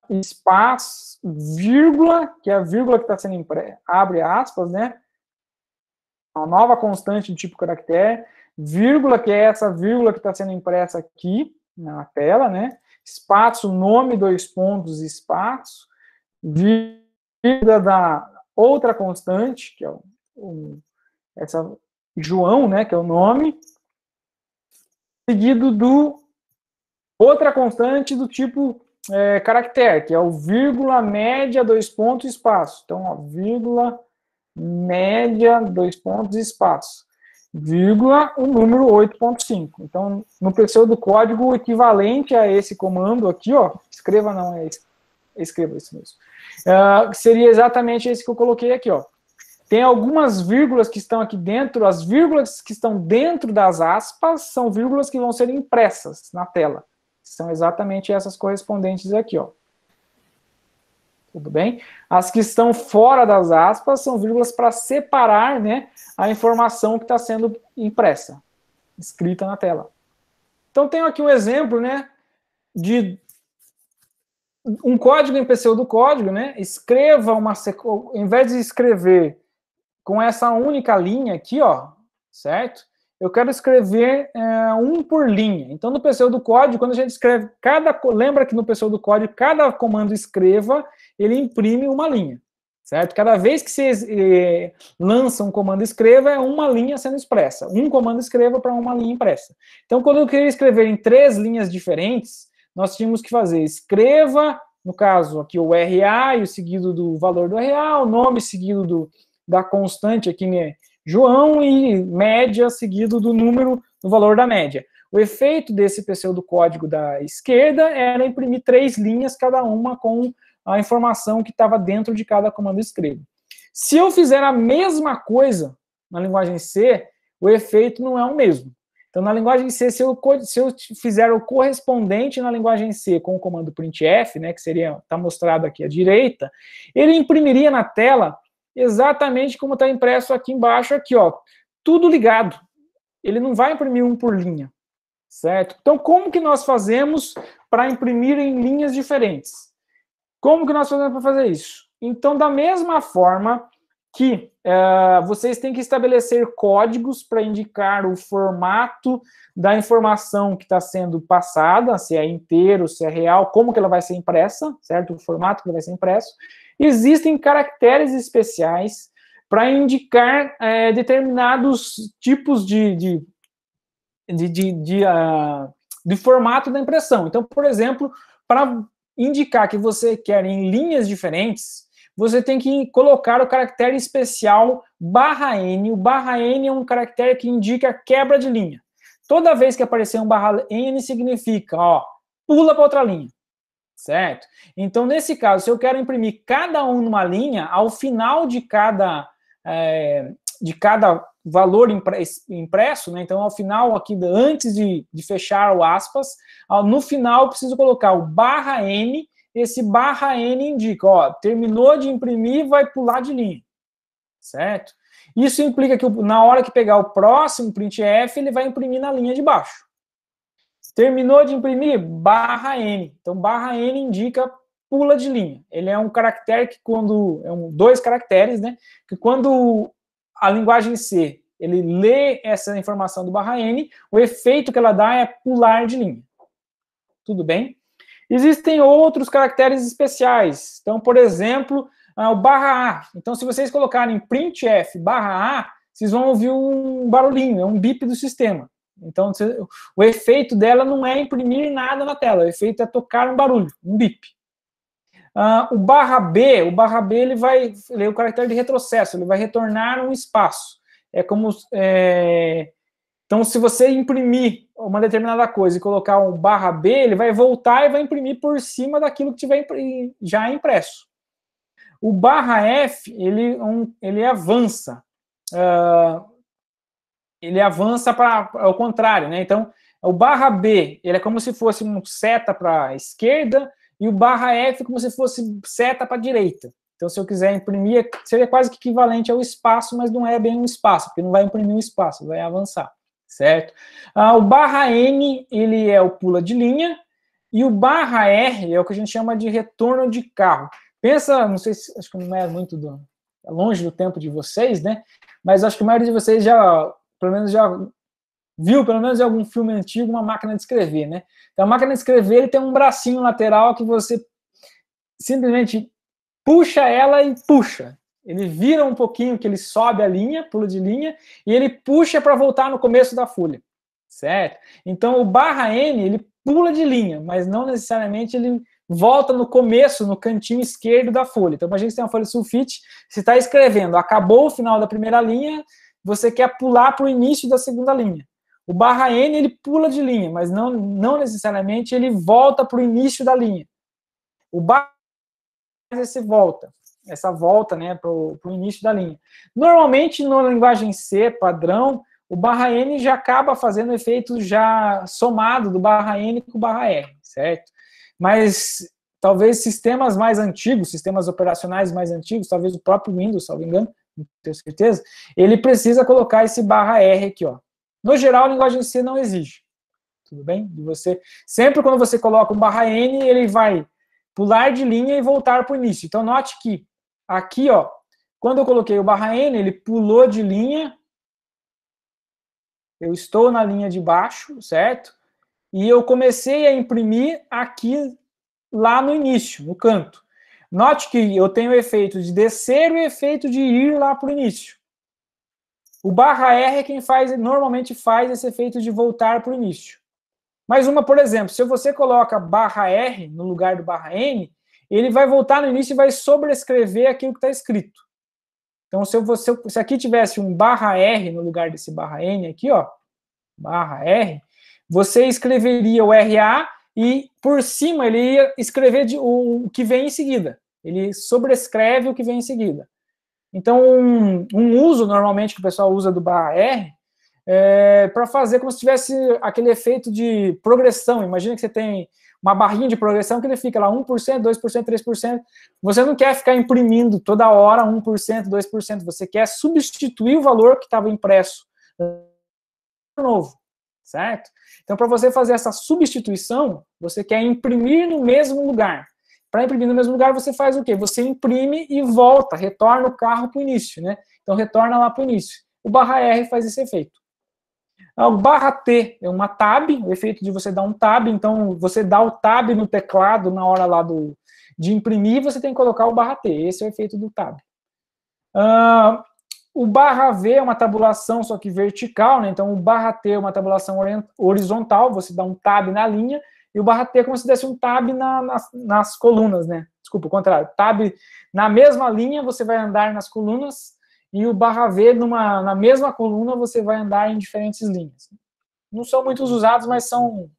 espaço, vírgula, que é a vírgula que está sendo impressa, abre aspas, né? Uma nova constante do tipo caractere, vírgula, que é essa vírgula que está sendo impressa aqui na tela, né? Espaço, nome, dois pontos, espaço, vírgula da outra constante, que é essa João, né, que é o nome, seguido do outra constante do tipo caractere, que é o vírgula, média, dois pontos, espaço. Então, ó, vírgula, média, dois pontos, espaço. Vírgula, o número 8.5. Então, no pseudocódigo, o equivalente a esse comando aqui, ó, escreva não, escreva isso mesmo. Seria exatamente esse que eu coloquei aqui, ó. Tem algumas vírgulas que estão aqui dentro, as vírgulas que estão dentro das aspas são vírgulas que vão ser impressas na tela. São exatamente essas correspondentes aqui, ó. Tudo bem? As que estão fora das aspas são vírgulas para separar, né, a informação que está sendo impressa, escrita na tela. Então, tenho aqui um exemplo, né, de um código em pseudocódigo, né, escreva uma sequência, em vez de escrever com essa única linha aqui, ó, certo? Eu quero escrever um por linha. Então, no pseudocódigo, quando a gente escreve lembra que no pseudocódigo, cada comando escreva, ele imprime uma linha, certo? Cada vez que você lança um comando escreva, é uma linha sendo expressa. Um comando escreva para uma linha impressa. Então, quando eu queria escrever em 3 linhas diferentes, nós tínhamos que fazer escreva, no caso aqui o RA, e o seguido do valor do RA, o nome seguido da constante aqui, né, João, e média seguido do número, do valor da média. O efeito desse pseudocódigo da esquerda era imprimir 3 linhas, cada uma com a informação que estava dentro de cada comando escreva. Se eu fizer a mesma coisa na linguagem C, o efeito não é o mesmo. Então, na linguagem C, se eu fizer o correspondente na linguagem C com o comando printf, né, que seria, está mostrado aqui à direita, ele imprimiria na tela exatamente como está impresso aqui embaixo, aqui, ó, tudo ligado. Ele não vai imprimir um por linha, certo? Então, como que nós fazemos para imprimir em linhas diferentes? Como que nós fazemos para fazer isso? Então, da mesma forma que vocês têm que estabelecer códigos para indicar o formato da informação que está sendo passada, se é inteiro, se é real, como que ela vai ser impressa, certo? O formato que ela vai ser impresso. Existem caracteres especiais para indicar determinados tipos de formato da impressão. Então, por exemplo, para indicar que você quer em linhas diferentes, você tem que colocar o caractere especial /N. O /N é um caractere que indica quebra de linha. Toda vez que aparecer um /N, significa, ó, pula para outra linha, certo? Então, nesse caso, se eu quero imprimir cada um numa linha, ao final de cada valor impresso, né? Então, ao final, aqui, antes de fechar o aspas, no final, eu preciso colocar o /N. Esse /N indica, ó, terminou de imprimir, vai pular de linha, certo? Isso implica que na hora que pegar o próximo printf, ele vai imprimir na linha de baixo. Terminou de imprimir, /N. Então, /N indica pula de linha. Ele é um caractere que dois caracteres, né? Que quando a linguagem C, ele lê essa informação do /N, o efeito que ela dá é pular de linha. Tudo bem? Existem outros caracteres especiais. Então, por exemplo, o /A. Então, se vocês colocarem printf /A, vocês vão ouvir um barulhinho, é um bip do sistema. Então, o efeito dela não é imprimir nada na tela, o efeito é tocar um barulho, um bip. O /B ele é o caractere de retrocesso, ele vai retornar um espaço. Então, se você imprimir uma determinada coisa e colocar um /B, ele vai voltar e vai imprimir por cima daquilo que tiver já impresso. O /F, ele avança. Ele avança para o contrário, né? Então, o /B, ele é como se fosse um seta para a esquerda, e o /F como se fosse seta para a direita. Então, se eu quiser imprimir, seria quase que equivalente ao espaço, mas não é bem um espaço, porque não vai imprimir um espaço, vai avançar, certo? O /N, ele é o pula de linha, e o /R é o que a gente chama de retorno de carro. Pensa, não sei se, acho que não é muito longe do tempo de vocês, né? Mas acho que a maioria de vocês pelo menos já viu, pelo menos em algum filme antigo, uma máquina de escrever, né? Então, a máquina de escrever, ele tem um bracinho lateral que você simplesmente puxa ela e puxa. Ele vira um pouquinho, que ele sobe a linha, pula de linha, e ele puxa para voltar no começo da folha, certo? Então, o /N, ele pula de linha, mas não necessariamente ele volta no começo, no cantinho esquerdo da folha. Então, imagina que você tem uma folha sulfite, você está escrevendo, acabou o final da primeira linha, você quer pular para o início da segunda linha. O /N, ele pula de linha, mas não necessariamente ele volta para o início da linha. O essa volta, né, para o início da linha. Normalmente, na linguagem C padrão, o /N já acaba fazendo o efeito já somado do /N com o /R, certo? Mas talvez sistemas mais antigos, sistemas operacionais mais antigos, talvez o próprio Windows, salvo engano, não tenho certeza, ele precisa colocar esse /R aqui, ó. No geral, a linguagem C não exige. Tudo bem? Sempre quando você coloca um /N, ele vai pular de linha e voltar para o início. Então, note que aqui, ó, quando eu coloquei o /N, ele pulou de linha. Eu estou na linha de baixo, certo? E eu comecei a imprimir aqui, lá no início, no canto. Note que eu tenho o efeito de descer e o efeito de ir lá para o início. O /R é quem normalmente faz esse efeito de voltar para o início. Mais uma, por exemplo, se você coloca /R no lugar do /N, ele vai voltar no início e vai sobrescrever aquilo que está escrito. Então, se aqui tivesse um /R no lugar desse /N aqui, ó, /R, você escreveria o RA e por cima ele ia escrever o que vem em seguida. Ele sobrescreve o que vem em seguida. Então, um uso normalmente que o pessoal usa do /R é para fazer como se tivesse aquele efeito de progressão. Imagina que você tem uma barrinha de progressão que ele fica lá 1%, 2%, 3%. Você não quer ficar imprimindo toda hora 1%, 2%. Você quer substituir o valor que estava impresso novo, certo? Então, para você fazer essa substituição, você quer imprimir no mesmo lugar. Para imprimir no mesmo lugar, você faz o quê? Você imprime e volta, retorna o carro para o início, né? Então, retorna lá para o início. O /R faz esse efeito. O /T é uma tab, o efeito de você dar um tab, então você dá o tab no teclado na hora lá de imprimir, você tem que colocar o /T, esse é o efeito do tab. O /V é uma tabulação, só que vertical, né? Então o /T é uma tabulação horizontal, você dá um tab na linha, e o /T é como se desse um tab nas colunas, né? desculpa, o contrário, tab na mesma linha você vai andar nas colunas, e o barra V na mesma coluna você vai andar em diferentes linhas. Não são muitos usados, mas são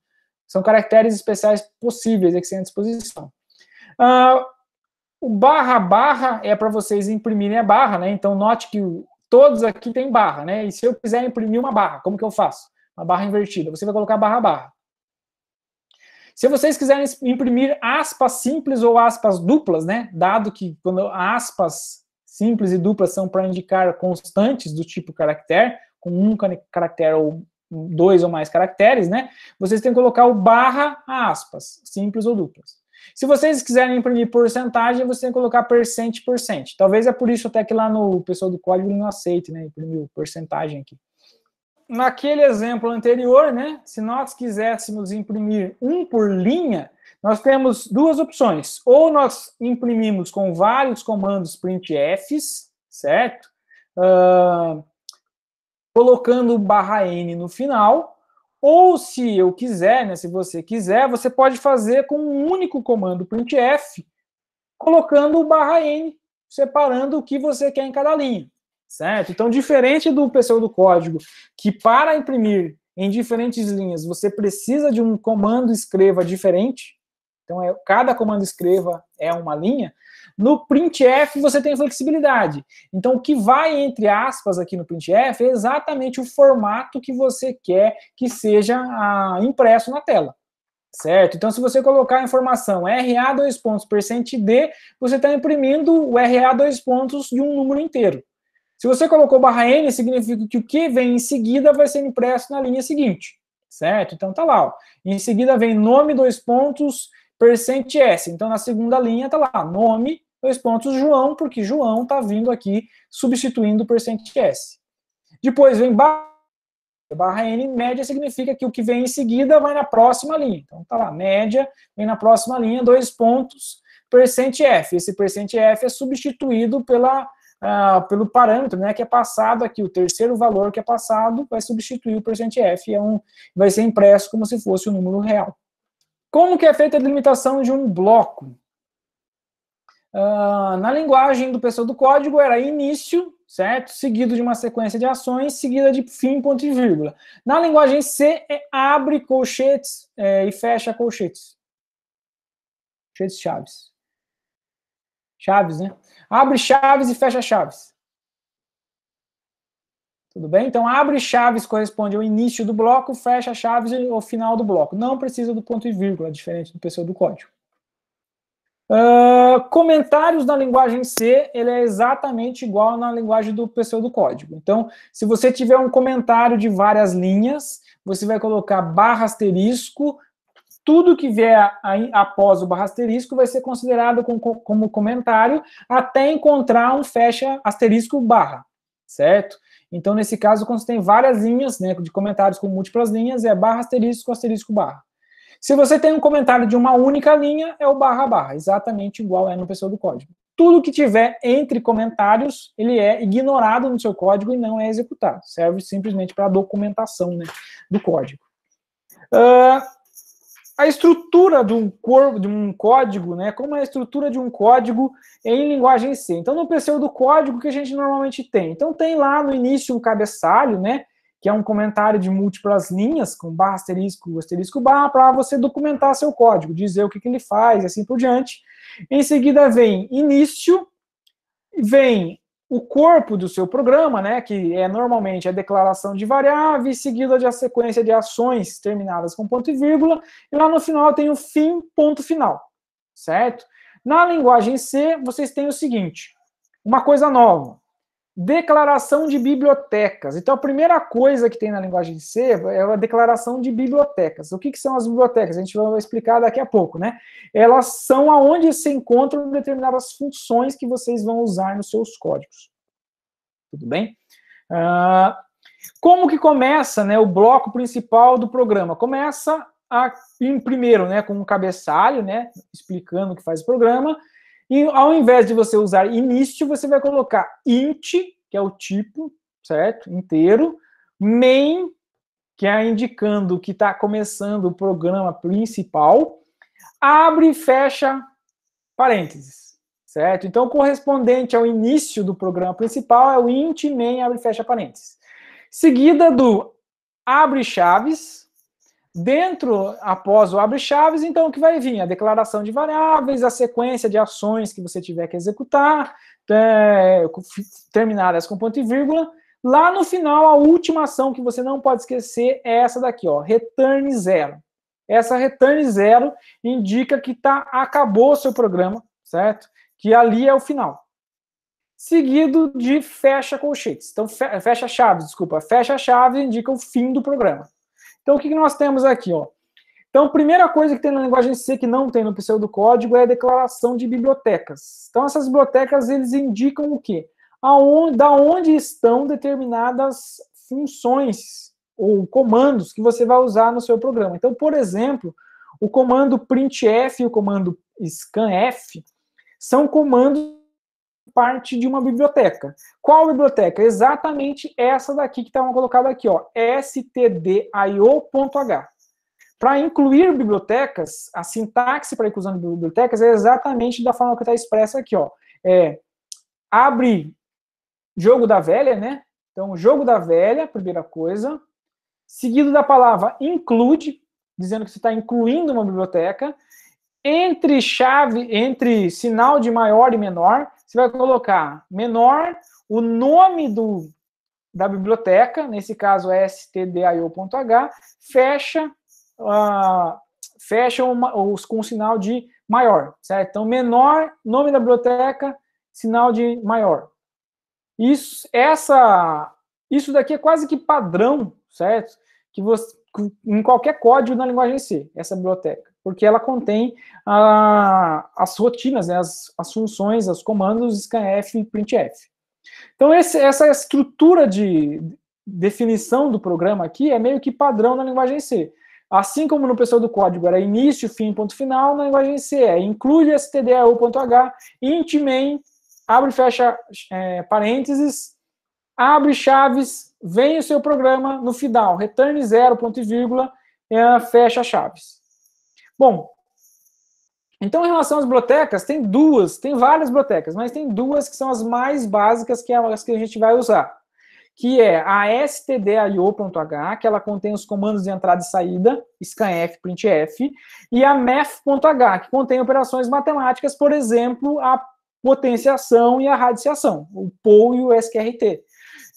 caracteres especiais possíveis que têm à disposição. O barra é para vocês imprimirem a barra, né? Então note que todos aqui têm barra, né? E se eu quiser imprimir uma barra, como que eu faço? Uma barra invertida, você vai colocar barra. Se vocês quiserem imprimir aspas simples ou aspas duplas, né? Dado que quando aspas simples e duplas são para indicar constantes do tipo caractere, com um caractere ou 2 ou mais caracteres, né? Vocês têm que colocar o barra aspas, simples ou duplas. Se vocês quiserem imprimir porcentagem, vocês têm que colocar percent. Talvez é por isso até que lá no pessoal do código não aceite, né? Imprimir porcentagem aqui. Naquele exemplo anterior, né? Se nós quiséssemos imprimir 1 por linha, nós temos duas opções. Ou nós imprimimos com vários comandos printfs, certo? Colocando barra n no final. Ou se eu quiser, né, se você quiser, você pode fazer com um único comando printf, colocando o barra n, separando o que você quer em cada linha, certo? Então, diferente do pseudocódigo, que para imprimir em diferentes linhas, você precisa de um comando escreva diferente, então cada comando escreva é uma linha, no printf você tem flexibilidade. Então, o que vai entre aspas aqui no printf é exatamente o formato que você quer que seja impresso na tela, certo? Então, se você colocar a informação RA:%D, você está imprimindo o RA:2 de um número inteiro. Se você colocou barra N, significa que o que vem em seguida vai ser impresso na linha seguinte, certo? Então, tá lá, ó. Em seguida vem nome, %S. Então, na segunda linha tá lá, nome, João, porque João está vindo aqui substituindo o %S. Depois vem barra N, média, significa que o que vem em seguida vai na próxima linha. Então, tá lá, média, vem na próxima linha, %F. Esse %F é substituído pelo parâmetro, né, que é passado aqui, o terceiro valor que é passado vai substituir o %F, vai ser impresso como se fosse o número real. Como que é feita a delimitação de um bloco? Na linguagem do pseudocódigo era início, certo? Seguido de uma sequência de ações, seguida de fim, ponto e vírgula. Na linguagem C, abre colchetes e fecha colchetes. Colchetes chaves. Chaves, né? Abre chaves e fecha chaves. Tudo bem? Então, abre chaves corresponde ao início do bloco, fecha chaves ao final do bloco. Não precisa do ponto e vírgula, diferente do pseudocódigo. Comentários na linguagem C, ele é exatamente igual na linguagem do pseudocódigo. Então, se você tiver um comentário de várias linhas, você vai colocar barra asterisco, tudo que vier após o barra asterisco vai ser considerado como comentário, até encontrar um fecha asterisco barra, certo? Então, nesse caso, quando você tem várias linhas, né, de comentários com múltiplas linhas, é barra asterisco, asterisco barra. Se você tem um comentário de uma única linha, é o barra, exatamente igual é no pseudocódigo. Tudo que tiver entre comentários, ele é ignorado no seu código e não é executado. Serve simplesmente para a documentação, né, do código. A estrutura de um código, né, como é a estrutura de um código em linguagem C. Então, no pseudocódigo, que a gente normalmente tem? Então, tem lá no início um cabeçalho, né, que é um comentário de múltiplas linhas, com barra, asterisco, asterisco, barra, para você documentar seu código, dizer o que ele faz, e assim por diante. Em seguida vem início, vem o corpo do seu programa, né, que é normalmente a declaração de variáveis, seguida de a sequência de ações terminadas com ponto e vírgula, e lá no final tem o fim, ponto final, certo? Na linguagem C, vocês têm o seguinte, uma coisa nova, declaração de bibliotecas. Então, a primeira coisa que tem na linguagem C é a declaração de bibliotecas. O que são as bibliotecas? A gente vai explicar daqui a pouco, né? Elas são aonde se encontram determinadas funções que vocês vão usar nos seus códigos. Tudo bem? Como que começa, né, o bloco principal do programa? Começa primeiro, né, com um cabeçalho, né, explicando o que faz o programa. E ao invés de você usar início, você vai colocar int, que é o tipo, certo? Inteiro. Main, que é indicando que está começando o programa principal. Abre e fecha parênteses, certo? Então, o correspondente ao início do programa principal é o int main abre e fecha parênteses. Seguida do abre chaves, dentro, após o abre chaves, então o que vai vir? A declaração de variáveis, a sequência de ações que você tiver que executar, terminadas com ponto e vírgula. Lá no final, a última ação que você não pode esquecer é essa daqui, ó, return 0. Essa return 0 indica que acabou o seu programa, certo? Que ali é o final. Seguido de fecha colchetes. Então, fecha chaves, desculpa. Fecha chaves indica o fim do programa. Então, o que nós temos aqui, ó? Então, a primeira coisa que tem na linguagem C que não tem no pseudocódigo é a declaração de bibliotecas. Então, essas bibliotecas, eles indicam o quê? Da onde estão determinadas funções ou comandos que você vai usar no seu programa. Então, por exemplo, o comando printf e o comando scanf são comandos parte de uma biblioteca. Qual biblioteca? Exatamente essa daqui que estava colocada aqui, ó, stdio.h. Para incluir bibliotecas, a sintaxe para inclusão de bibliotecas é exatamente da forma que está expressa aqui, ó. Abre jogo da velha, né? Então, jogo da velha, primeira coisa, seguido da palavra include, dizendo que você está incluindo uma biblioteca. Entre sinal de maior e menor, você vai colocar menor, o nome da biblioteca, nesse caso é stdio.h, fecha com sinal de maior, certo? Então, menor, nome da biblioteca, sinal de maior. Isso daqui é quase que padrão, certo? Em qualquer código na linguagem C, essa biblioteca, porque ela contém as rotinas, né, as funções, os comandos scanf e printf. Então, essa estrutura de definição do programa aqui é meio que padrão na linguagem C. Assim como no pseudocódigo era início, fim, ponto final, na linguagem C é include stdio.h, int main, abre e fecha parênteses, abre chaves, vem o seu programa no final, return 0, ponto e vírgula, fecha chaves. Bom, então em relação às bibliotecas, tem várias bibliotecas, mas tem duas que são as mais básicas, que é as que a gente vai usar, que é a stdio.h, que ela contém os comandos de entrada e saída, scanf, printf, e a math.h, que contém operações matemáticas, por exemplo, a potenciação e a radiciação, o POU e o SQRT.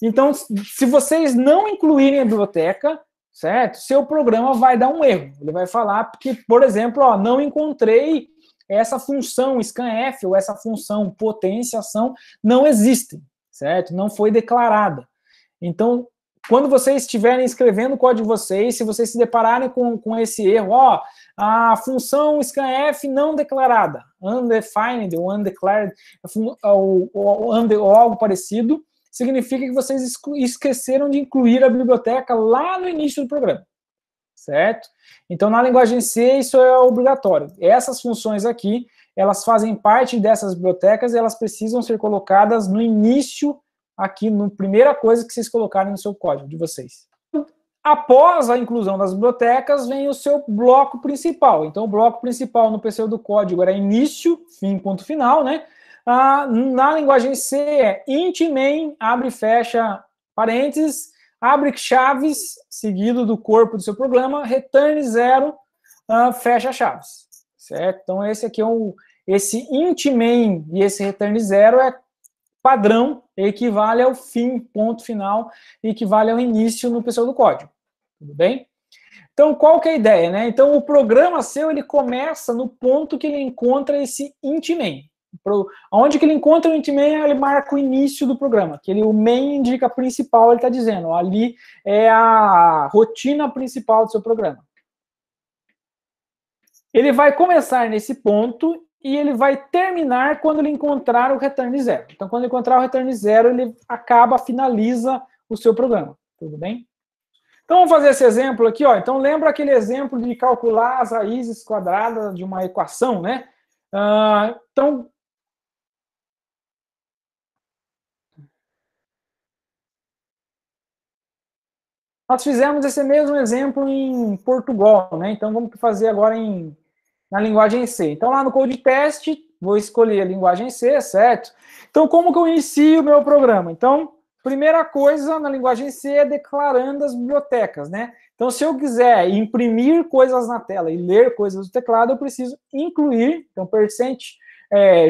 Então, se vocês não incluírem a biblioteca, certo? Seu programa vai dar um erro. Ele vai falar que, por exemplo, ó, não encontrei essa função scanf ou essa função potenciação, não existem, certo? Não foi declarada. Então, quando vocês estiverem escrevendo o código de vocês, se vocês se depararem com esse erro, ó, a função scanf não declarada, undefined ou undeclared, ou algo parecido, significa que vocês esqueceram de incluir a biblioteca lá no início do programa, certo? Então, na linguagem C, isso é obrigatório. Essas funções aqui, elas fazem parte dessas bibliotecas e elas precisam ser colocadas no início, aqui, na primeira coisa que vocês colocarem no seu código de vocês. Após a inclusão das bibliotecas, vem o seu bloco principal. Então, o bloco principal no pseudocódigo era início, fim, ponto final, né? Na linguagem C é int main, abre e fecha parênteses, abre chaves, seguido do corpo do seu programa, return 0, fecha chaves, certo? Então, esse aqui esse int main e esse return 0 é padrão, equivale ao fim, ponto final, e equivale ao início no pseudocódigo, tudo bem? Então, qual que é a ideia, né? Então, o programa seu, ele começa no ponto que ele encontra esse int main. Onde que ele encontra o int main, ele marca o início do programa, que o main indica a principal, ele está dizendo, ó, ali é a rotina principal do seu programa. Ele vai começar nesse ponto e ele vai terminar quando ele encontrar o return 0. Então, quando ele encontrar o return 0, ele finaliza o seu programa, tudo bem? Então, vamos fazer esse exemplo aqui, ó. Então, lembra aquele exemplo de calcular as raízes quadradas de uma equação, né? Então, nós fizemos esse mesmo exemplo em Portugal, né? Então, vamos fazer agora na linguagem C. Então, lá no code teste, vou escolher a linguagem C, certo? Então, como que eu inicio o meu programa? Então, primeira coisa na linguagem C é declarando as bibliotecas, né? Então, se eu quiser imprimir coisas na tela e ler coisas do teclado, eu preciso incluir, então,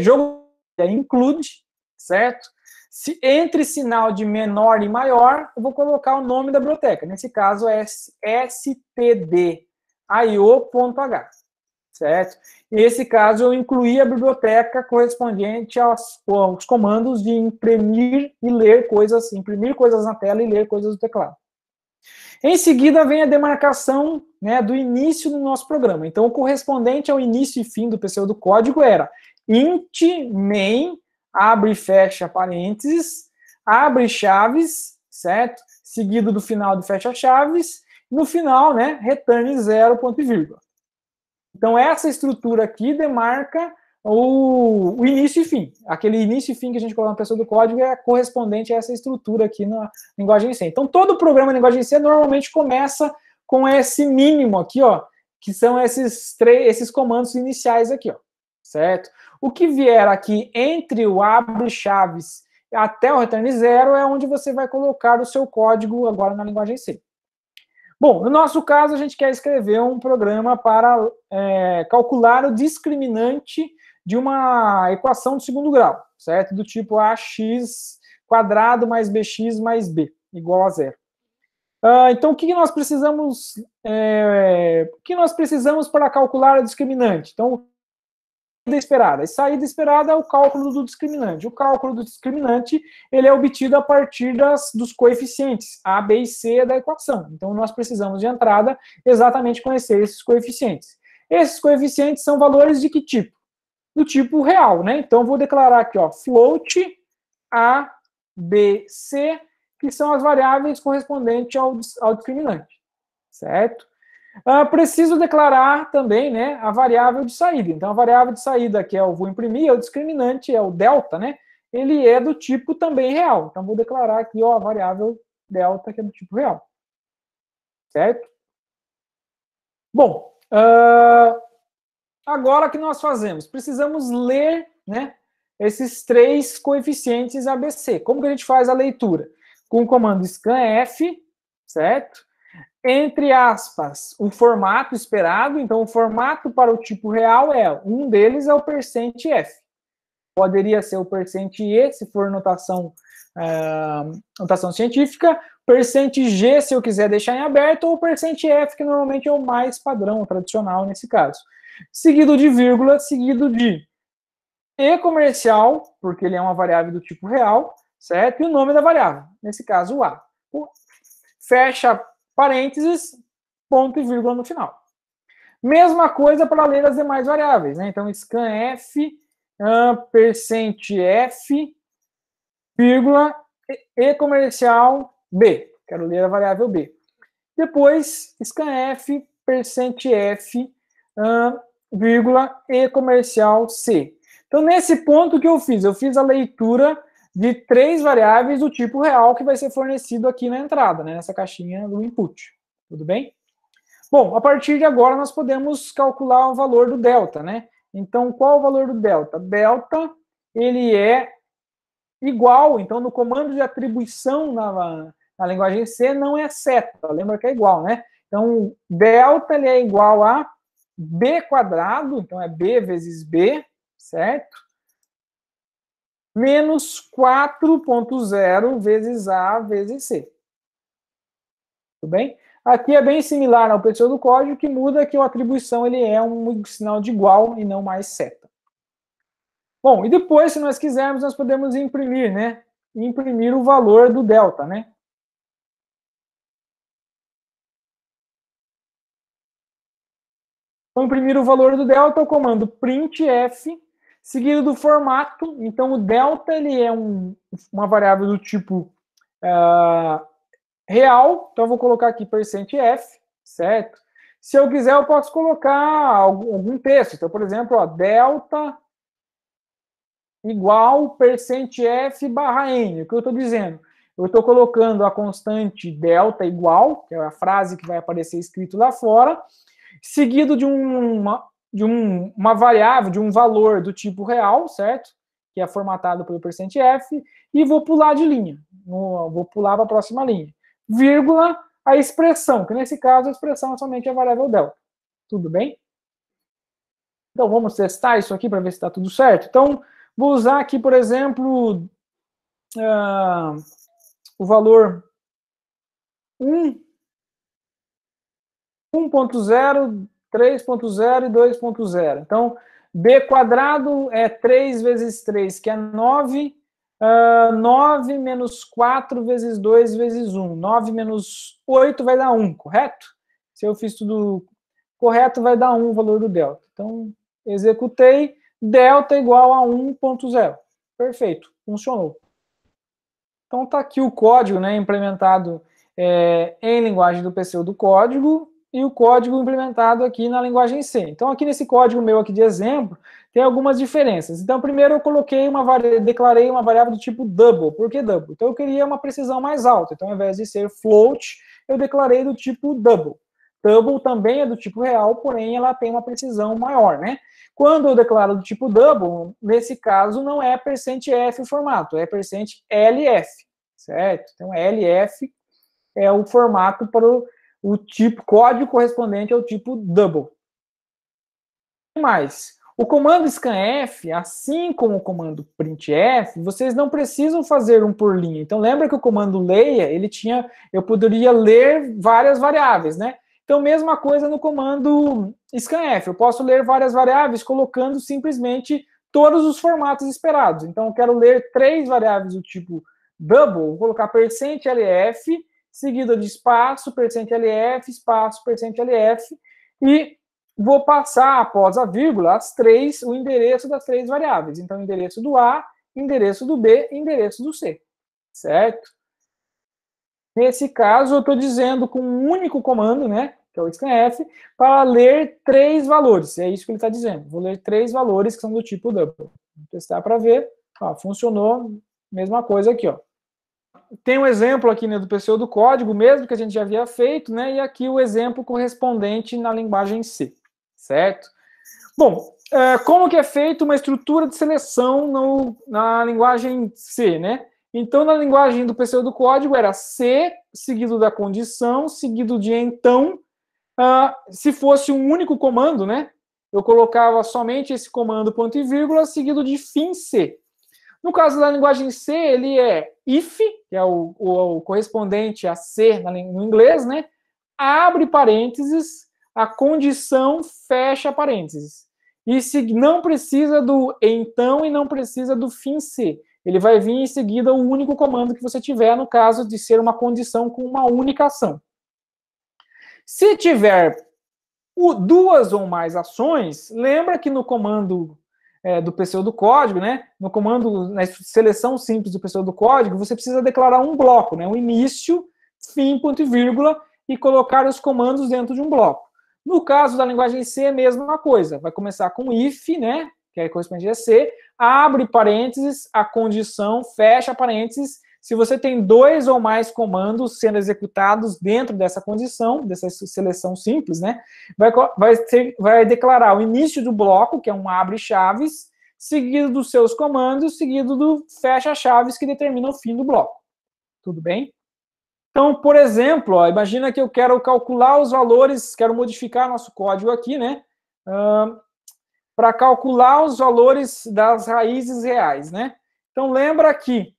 jogo include, certo? Se entre sinal de menor e maior, eu vou colocar o nome da biblioteca. Nesse caso, é stdio.io.h, certo? Nesse caso, eu incluí a biblioteca correspondente aos comandos de imprimir coisas na tela e ler coisas do teclado. Em seguida, vem a demarcação, né, do início do nosso programa. Então, o correspondente ao início e fim do pseudocódigo era int main, abre e fecha parênteses, abre chaves, certo? Seguido do final do fecha chaves, no final, né, return 0, ponto e vírgula. Então, essa estrutura aqui demarca o início e fim. Aquele início e fim que a gente coloca na pessoa do código é correspondente a essa estrutura aqui na linguagem C. Então, todo programa na linguagem C normalmente começa com esse mínimo aqui, ó, que são esses comandos iniciais aqui, ó, certo? O que vier aqui entre o abre chaves até o return 0 é onde você vai colocar o seu código agora na linguagem C. Bom, no nosso caso, a gente quer escrever um programa para calcular o discriminante de uma equação de segundo grau, certo? Do tipo ax quadrado mais bx mais b igual a 0. Então, o que nós precisamos? O que nós precisamos para calcular o discriminante? Então, saída esperada é o cálculo do discriminante. O cálculo do discriminante ele é obtido a partir dos coeficientes A, B e C da equação. Então, nós precisamos de entrada exatamente conhecer esses coeficientes. Esses coeficientes são valores de que tipo? Do tipo real, né? Então, vou declarar aqui, ó, float A, B, C, que são as variáveis correspondentes ao discriminante, certo? Preciso declarar também, né, a variável de saída. Então, a variável de saída que eu vou imprimir, é o discriminante, é o delta, né? Ele é do tipo também real. Então, vou declarar aqui, ó, a variável delta, que é do tipo real. Certo? Bom, agora o que nós fazemos? Precisamos ler, né, esses três coeficientes ABC. Como que a gente faz a leitura? Com o comando scanf, certo? Entre aspas, o formato esperado. Então, o formato para o tipo real um deles é o %f. Poderia ser o %e, se for notação científica, %g, se eu quiser deixar em aberto, ou %f, que normalmente é o mais padrão, tradicional nesse caso. Seguido de vírgula, seguido de e comercial, porque ele é uma variável do tipo real, certo? E o nome da variável, nesse caso, o a. Fecha parênteses, ponto e vírgula no final. Mesma coisa para ler as demais variáveis, né? Então, scanf, %f, vírgula, e comercial b. Quero ler a variável b. Depois, scanf, %f, vírgula, e comercial c. Então, nesse ponto que eu fiz a leitura de três variáveis do tipo real que vai ser fornecido aqui na entrada, né, nessa caixinha do input. Tudo bem? Bom, a partir de agora nós podemos calcular o valor do delta, né? Então, qual o valor do delta? Delta, ele é igual, então no comando de atribuição na linguagem C não é seta, lembra que é igual, né? Então, delta ele é igual a b quadrado, então é b vezes b, certo? Menos 4.0 vezes A vezes C. Tudo bem? Aqui é bem similar ao pseudocódigo, que muda que a atribuição ele é um sinal de igual e não mais seta. Bom, e depois, se nós quisermos, nós podemos imprimir, né? Imprimir o valor do delta, né? Para imprimir o valor do delta, o comando printf, seguido do formato. Então, o delta ele é uma variável do tipo real. Então, eu vou colocar aqui %f, certo? Se eu quiser, eu posso colocar algum texto. Então, por exemplo, ó, delta igual %f barra n. O que eu estou dizendo? Eu estou colocando a constante delta igual, que é a frase que vai aparecer escrito lá fora, seguido de uma variável, de um valor do tipo real, certo? Que é formatado pelo %f, e vou pular de linha. Vou pular para a próxima linha. Vírgula, a expressão, que nesse caso a expressão é somente a variável delta. Tudo bem? Então, vamos testar isso aqui para ver se está tudo certo. Então, vou usar aqui, por exemplo, o valor 1.0, 3.0 e 2.0. Então, b quadrado é 3 vezes 3, que é 9. 9 menos 4 vezes 2 vezes 1. 9 menos 8 vai dar 1, correto? Se eu fiz tudo correto, vai dar 1 o valor do delta. Então, executei, delta igual a 1.0. Perfeito, funcionou. Então, está aqui o código, né, implementado em linguagem do pseudocódigo e o código implementado aqui na linguagem C. Então, aqui nesse código meu aqui de exemplo, tem algumas diferenças. Então, primeiro eu declarei uma variável do tipo double. Por que double? Então, eu queria uma precisão mais alta. Então, ao invés de ser float, eu declarei do tipo double. Double também é do tipo real, porém ela tem uma precisão maior, né? Quando eu declaro do tipo double, nesse caso não é %f o formato, é %lf, certo? Então, lf é o formato para o tipo código correspondente ao tipo double. E mais, o comando scanf, assim como o comando printf, vocês não precisam fazer um por linha. Então, lembra que o comando leia, eu poderia ler várias variáveis, né? Então, mesma coisa no comando scanf. Eu posso ler várias variáveis colocando simplesmente todos os formatos esperados. Então, eu quero ler 3 variáveis do tipo double, vou colocar %lf, seguida de espaço, %lf, espaço, %lf, e vou passar, após a vírgula, o endereço das 3 variáveis. Então, endereço do A, endereço do B e endereço do C. Certo? Nesse caso, eu estou dizendo com um único comando, né, que é o scanf, para ler 3 valores. É isso que ele está dizendo. Vou ler 3 valores que são do tipo double. Vou testar para ver. Ó, funcionou. Mesma coisa aqui, ó. Tem um exemplo aqui, né, do pseudocódigo mesmo, que a gente já havia feito, né, e aqui o exemplo correspondente na linguagem C. Certo? Bom, como que é feita uma estrutura de seleção na linguagem C, né? Então, na linguagem do pseudocódigo era C, seguido da condição, seguido de então. Se fosse um único comando, né? Eu colocava somente esse comando ponto e vírgula, seguido de fim C. No caso da linguagem C, ele é if, que é o correspondente a C no inglês, né? Abre parênteses, a condição fecha parênteses. E se não precisa do então e não precisa do fim C. Ele vai vir em seguida o único comando que você tiver, no caso de ser uma condição com uma única ação. Se tiver 2 ou mais ações, lembra que no comando do pseudocódigo, né, no comando, na seleção simples do pseudocódigo, você precisa declarar um bloco, né, um início, fim, ponto e vírgula, e colocar os comandos dentro de um bloco. No caso da linguagem C, é a mesma coisa. Vai começar com if, né, que é correspondente a C, abre parênteses, a condição, fecha parênteses. Se você tem 2 ou mais sendo executados dentro dessa condição, dessa seleção simples, né, vai declarar o início do bloco, que é um abre chaves, seguido dos seus comandos, seguido do fecha chaves, que determina o fim do bloco. Tudo bem? Então, por exemplo, ó, imagina que eu quero calcular os valores, quero modificar nosso código aqui, né? Para calcular os valores das raízes reais, né? Então, lembra que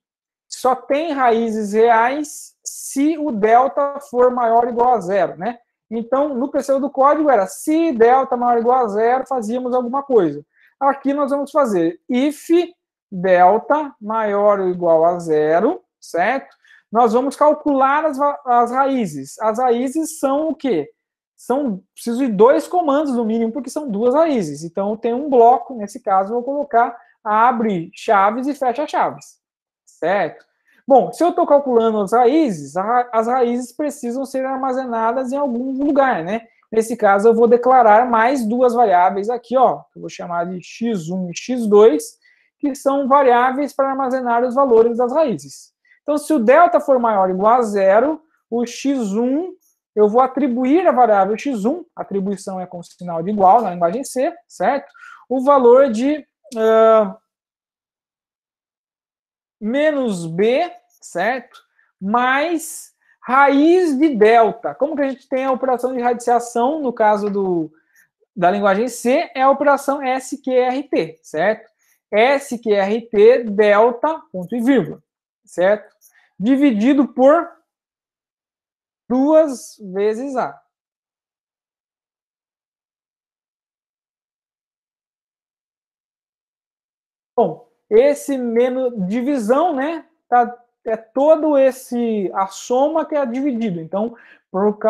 só tem raízes reais se o delta for maior ou igual a 0, né? Então, no pseudocódigo era se delta maior ou igual a 0, fazíamos alguma coisa. Aqui nós vamos fazer if delta maior ou igual a 0, certo? Nós vamos calcular as raízes. As raízes são o quê? Preciso de 2 comandos, no mínimo, porque são 2 raízes. Então, tem um bloco, nesse caso, eu vou colocar abre chaves e fecha chaves. Certo? Bom, se eu estou calculando as raízes precisam ser armazenadas em algum lugar, né? Nesse caso, eu vou declarar mais 2 variáveis aqui, ó, que eu vou chamar de x1 e x2, que são variáveis para armazenar os valores das raízes. Então, se o delta for maior ou igual a 0, o x1 eu vou atribuir a variável x1, atribuição é com sinal de igual na linguagem C, certo? O valor de menos b, certo? Mais raiz de delta. Como que a gente tem a operação de radiciação, no caso da linguagem C, é a operação SQRT, certo? SQRT delta, ponto e vírgula, certo? Dividido por 2 vezes A. Bom, esse menos divisão, né? É todo a soma que é dividido. Então,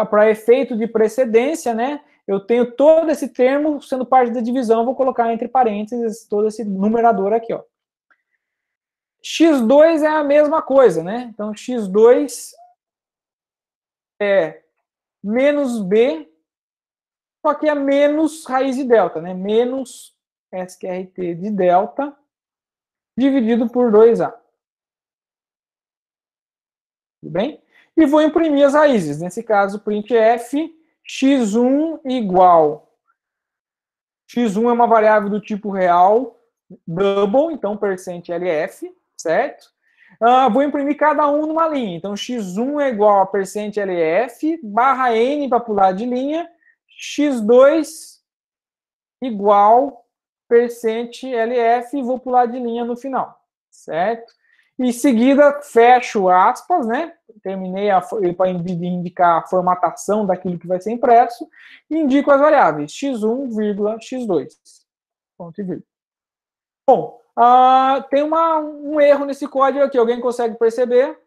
para efeito de precedência, né? Eu tenho todo esse termo sendo parte da divisão, vou colocar entre parênteses todo esse numerador aqui, ó. x2 é a mesma coisa, né? Então, x2 é menos b, só que é menos raiz de delta, né? Menos SQRT de delta dividido por 2A. Tudo bem? E vou imprimir as raízes. Nesse caso, printf x1 igual. x1 é uma variável do tipo real double, então %lf, certo? Vou imprimir cada um numa linha. Então, x1 é igual a %lf barra n para pular de linha, x2 igual %lf e vou pular de linha no final, certo? Em seguida, fecho aspas, né? Terminei para indicar a formatação daquilo que vai ser impresso, e indico as variáveis x1, x2. Ponto e vírgula. Bom, tem um erro nesse código aqui, alguém consegue perceber?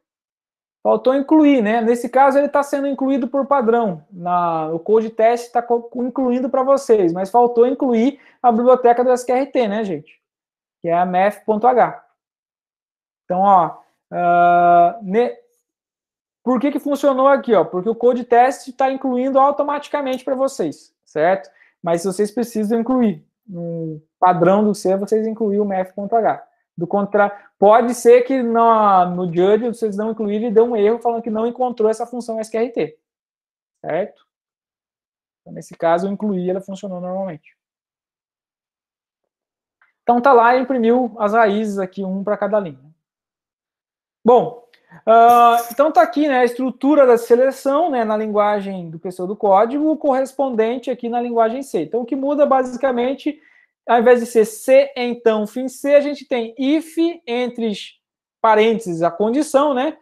Faltou incluir, né? Nesse caso, ele está sendo incluído por padrão. O code teste está incluindo para vocês, mas faltou incluir a biblioteca do SQRT, né, gente? Que é a math.h. Então, ó, por que funcionou aqui? Ó? Porque o code teste está incluindo automaticamente para vocês, certo? Mas se vocês precisam incluir no padrão do C, vocês incluem o math.h. Do contrário, pode ser que no Judge vocês não incluírem e dê um erro falando que não encontrou essa função SQRT, certo? Então, nesse caso, eu incluí, ela funcionou normalmente. Então, tá lá, imprimiu as raízes aqui, um para cada linha. Bom, então tá aqui, né, a estrutura da seleção, né, na linguagem do pseudocódigo, o correspondente aqui na linguagem C. Então, o que muda, basicamente, ao invés de ser C, então, fim C, a gente tem if, entre parênteses, a condição, né,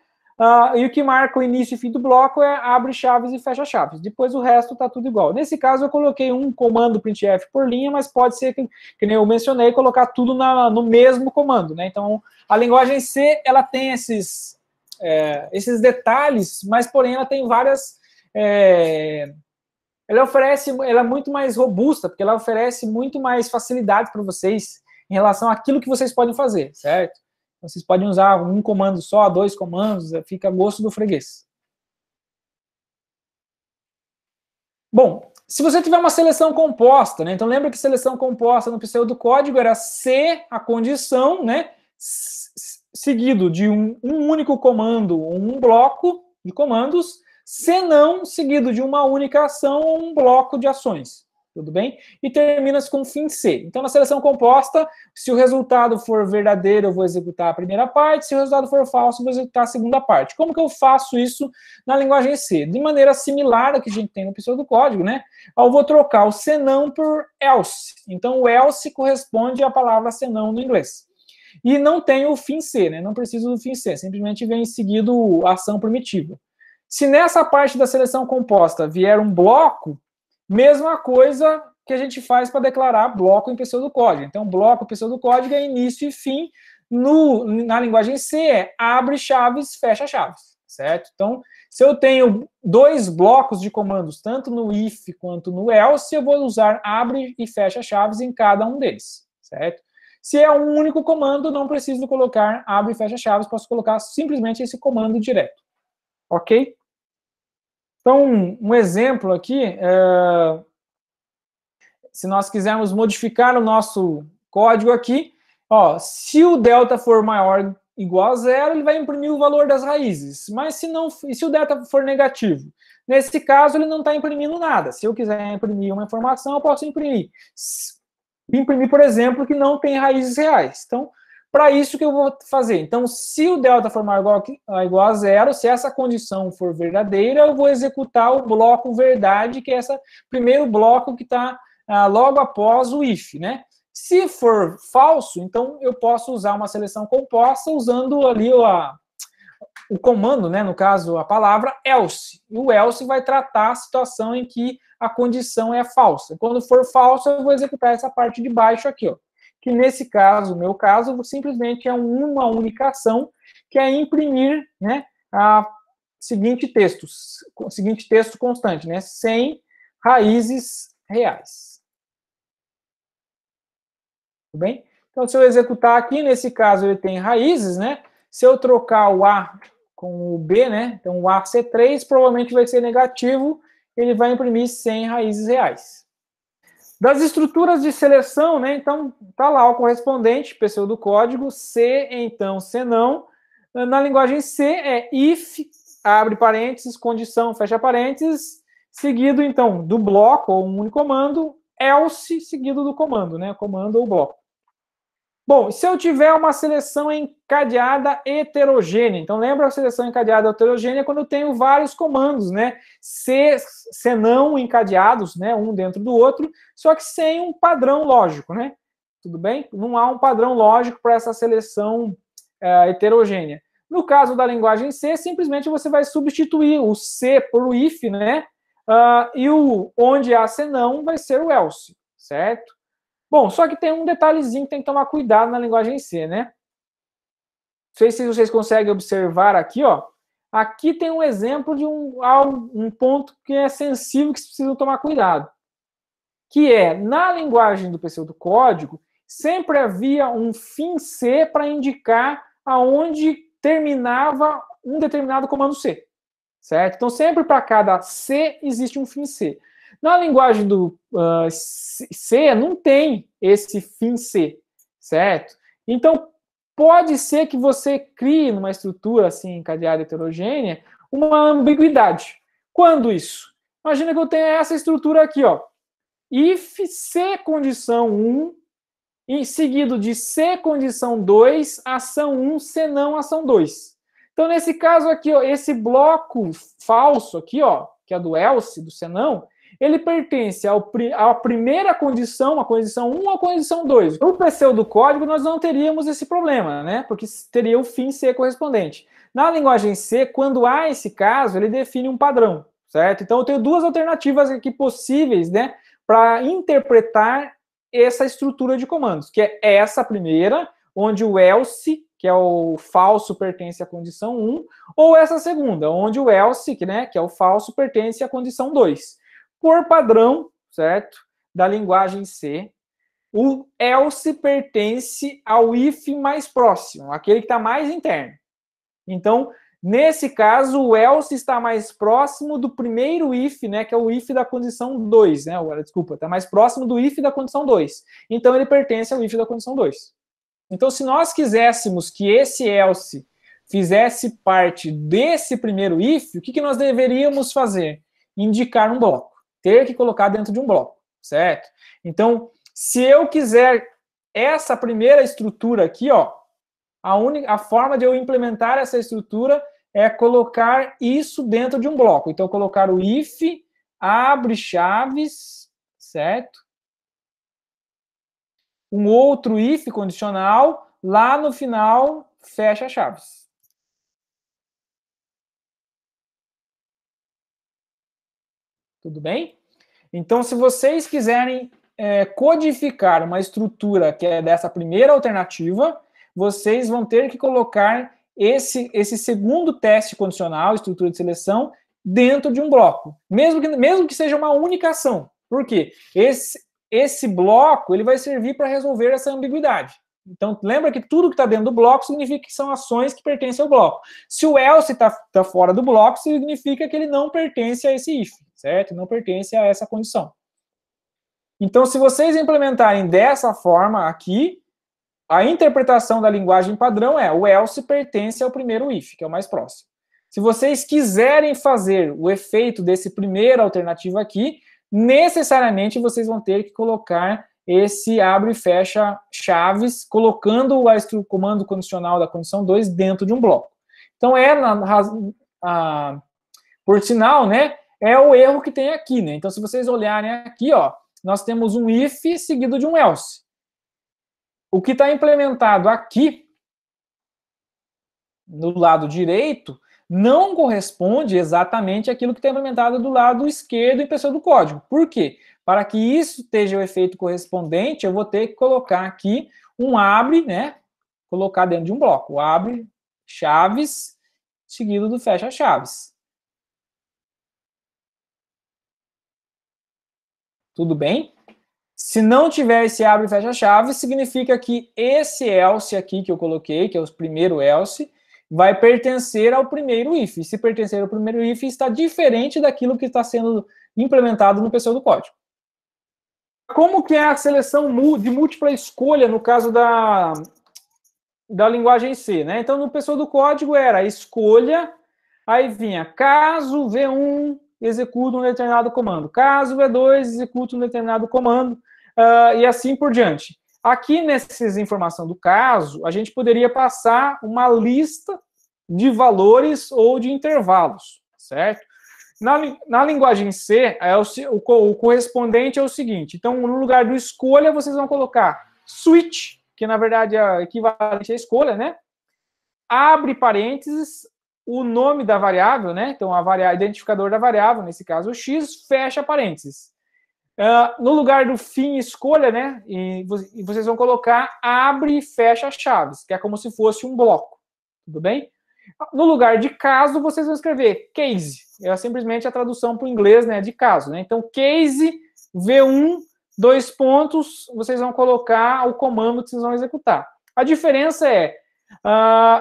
e o que marca o início e fim do bloco é abre chaves e fecha chaves. Depois o resto tá tudo igual. Nesse caso, eu coloquei um comando printf por linha, mas pode ser que nem eu mencionei, colocar tudo no mesmo comando, né? Então, a linguagem C, ela tem esses detalhes, mas, porém, ela tem várias... ela é muito mais robusta, porque ela oferece muito mais facilidade para vocês em relação àquilo que vocês podem fazer, certo? Vocês podem usar um comando só, 2 comandos, fica a gosto do freguês. Bom, se você tiver uma seleção composta, né? Então lembra que seleção composta no pseudocódigo era C, a condição, né? Seguido de um único comando, um bloco de comandos, se não seguido de uma única ação ou um bloco de ações. Tudo bem? E termina-se com fim C. Então, na seleção composta, se o resultado for verdadeiro, eu vou executar a primeira parte, se o resultado for falso, eu vou executar a segunda parte. Como que eu faço isso na linguagem C? De maneira similar à que a gente tem no pseudocódigo, né? Eu vou trocar o senão por else. Então, o else corresponde à palavra senão no inglês. E não tem o fim C, né? Não preciso do fim C, simplesmente vem seguido a ação primitiva. Se nessa parte da seleção composta vier um bloco, mesma coisa que a gente faz para declarar bloco em pseudocódigo. Então, bloco pseudocódigo é início e fim. Na linguagem C é abre chaves, fecha chaves, certo? Então, se eu tenho 2 blocos de comandos, tanto no if quanto no else, eu vou usar abre e fecha chaves em cada um deles, certo? Se é um único comando, não preciso colocar abre e fecha chaves, posso colocar simplesmente esse comando direto, ok? Então, um exemplo aqui, se nós quisermos modificar o nosso código aqui, ó, se o delta for maior igual a 0, ele vai imprimir o valor das raízes. Mas se o delta for negativo, Nesse caso, ele não está imprimindo nada. Se eu quiser imprimir uma informação, eu posso imprimir. Imprimir, por exemplo, que não tem raízes reais. Então, para isso que eu vou fazer. Então, se o delta for maior igual a zero, se essa condição for verdadeira, eu vou executar o bloco verdade, que é esse primeiro bloco que está logo após o if, né? Se for falso, então eu posso usar uma seleção composta usando ali o comando, né, no caso, a palavra else. E o else vai tratar a situação em que a condição é falsa. Quando for falsa, eu vou executar essa parte de baixo aqui, ó. Que nesse caso, no meu caso, simplesmente é uma única ação, que é imprimir, né, a seguinte texto constante, né, sem raízes reais. Tudo bem? Então, se eu executar aqui, nesse caso ele tem raízes, né? Se eu trocar o A com o B, né? Então, o AC3 provavelmente vai ser negativo, ele vai imprimir 100 raízes reais. Das estruturas de seleção, né? Então, tá lá o correspondente, pseudocódigo, C, então, C não. Na linguagem C é if, abre parênteses, condição, fecha parênteses, seguido, então, do bloco, ou um único comando, else, seguido do comando, né? Comando ou bloco. Bom, se eu tiver uma seleção encadeada heterogênea, então lembra a seleção encadeada heterogênea quando eu tenho vários comandos, né? Se não encadeados, né? Um dentro do outro, só que sem um padrão lógico, né? Tudo bem? Não há um padrão lógico para essa seleção heterogênea. No caso da linguagem C, simplesmente você vai substituir o C por o if, né? E o onde há senão vai ser o else, certo? Bom, só que tem um detalhezinho que tem que tomar cuidado na linguagem C, né? Não sei se vocês conseguem observar aqui, ó. Aqui tem um exemplo de um ponto que é sensível, que vocês precisam tomar cuidado. Que é, na linguagem do pseudocódigo, sempre havia um fim C para indicar aonde terminava um determinado comando C. Certo? Então, sempre para cada C existe um fim C. Na linguagem do C, não tem esse fim C, certo? Então, pode ser que você crie numa estrutura assim, encadeada heterogênea, uma ambiguidade. Quando isso? Imagina que eu tenho essa estrutura aqui, ó. If C condição 1, em seguido de C condição 2, ação 1, senão ação 2. Então, nesse caso aqui, ó, esse bloco falso aqui, ó, que é do else, do senão, ele pertence à primeira condição, a condição 1 ou a condição 2. No pseudocódigo, nós não teríamos esse problema, né? Porque teria o fim C correspondente. Na linguagem C, quando há esse caso, ele define um padrão, certo? Então, eu tenho duas alternativas aqui possíveis, né, para interpretar essa estrutura de comandos, que é essa primeira, onde o else, que é o falso, pertence à condição 1, ou essa segunda, onde o else, que é o falso, pertence à condição 2. Por padrão, certo? Da linguagem C, o else pertence ao if mais próximo, aquele que está mais interno. Então, nesse caso, o else está mais próximo do primeiro if, né, que é o if da condição 2, né? Desculpa, está mais próximo do if da condição 2. Então, ele pertence ao if da condição 2. Então, se nós quiséssemos que esse else fizesse parte desse primeiro if, o que nós deveríamos fazer? Indicar um bloco. Ter que colocar dentro de um bloco, certo? Então, se eu quiser essa primeira estrutura aqui, ó, a forma de eu implementar essa estrutura é colocar isso dentro de um bloco. Então, colocar o if, abre chaves, certo? Um outro if condicional, lá no final, fecha chaves. Tudo bem? Então, se vocês quiserem codificar uma estrutura que é dessa primeira alternativa, vocês vão ter que colocar esse segundo teste condicional, estrutura de seleção, dentro de um bloco. Mesmo que seja uma única ação. Por quê? Esse bloco ele vai servir para resolver essa ambiguidade. Então, lembra que tudo que está dentro do bloco significa que são ações que pertencem ao bloco. Se o else está fora do bloco, significa que ele não pertence a esse if, certo? Não pertence a essa condição. Então, se vocês implementarem dessa forma aqui, a interpretação da linguagem padrão é o else pertence ao primeiro if, que é o mais próximo. Se vocês quiserem fazer o efeito desse primeiro alternativo aqui, necessariamente vocês vão ter que colocar esse abre e fecha chaves, colocando o comando condicional da condição 2 dentro de um bloco. Então, por sinal, né, é o erro que tem aqui, né? Então, se vocês olharem aqui, ó, nós temos um if seguido de um else. O que está implementado aqui, no lado direito, não corresponde exatamente àquilo que está implementado do lado esquerdo em pessoa do código. Por quê? Para que isso esteja o efeito correspondente, eu vou ter que colocar aqui um abre, né? Colocar dentro de um bloco. O abre chaves, seguido do fecha chaves. Tudo bem? Se não tiver esse abre e fecha chaves, significa que esse else aqui que eu coloquei, que é o primeiro else, vai pertencer ao primeiro if. Se pertencer ao primeiro if, está diferente daquilo que está sendo implementado no pseudo código. Como que é a seleção de múltipla escolha no caso da linguagem C, né? Então, no pseudo código era escolha, aí vinha caso V1 executa um determinado comando, caso V2 executa um determinado comando, e assim por diante. Aqui, nessas informações do caso, a gente poderia passar uma lista de valores ou de intervalos, certo? Na linguagem C, o correspondente é o seguinte. Então, no lugar do escolha, vocês vão colocar switch, que na verdade é equivalente à escolha, né? Abre parênteses, o nome da variável, né? Então, identificador da variável, nesse caso o x, fecha parênteses. No lugar do fim escolha, né? E vocês vão colocar abre e fecha chaves, que é como se fosse um bloco. Tudo bem? No lugar de caso, vocês vão escrever case. É simplesmente a tradução para o inglês, né, de caso. Né? Então, case V1, dois pontos, vocês vão colocar o comando que vocês vão executar. A diferença é,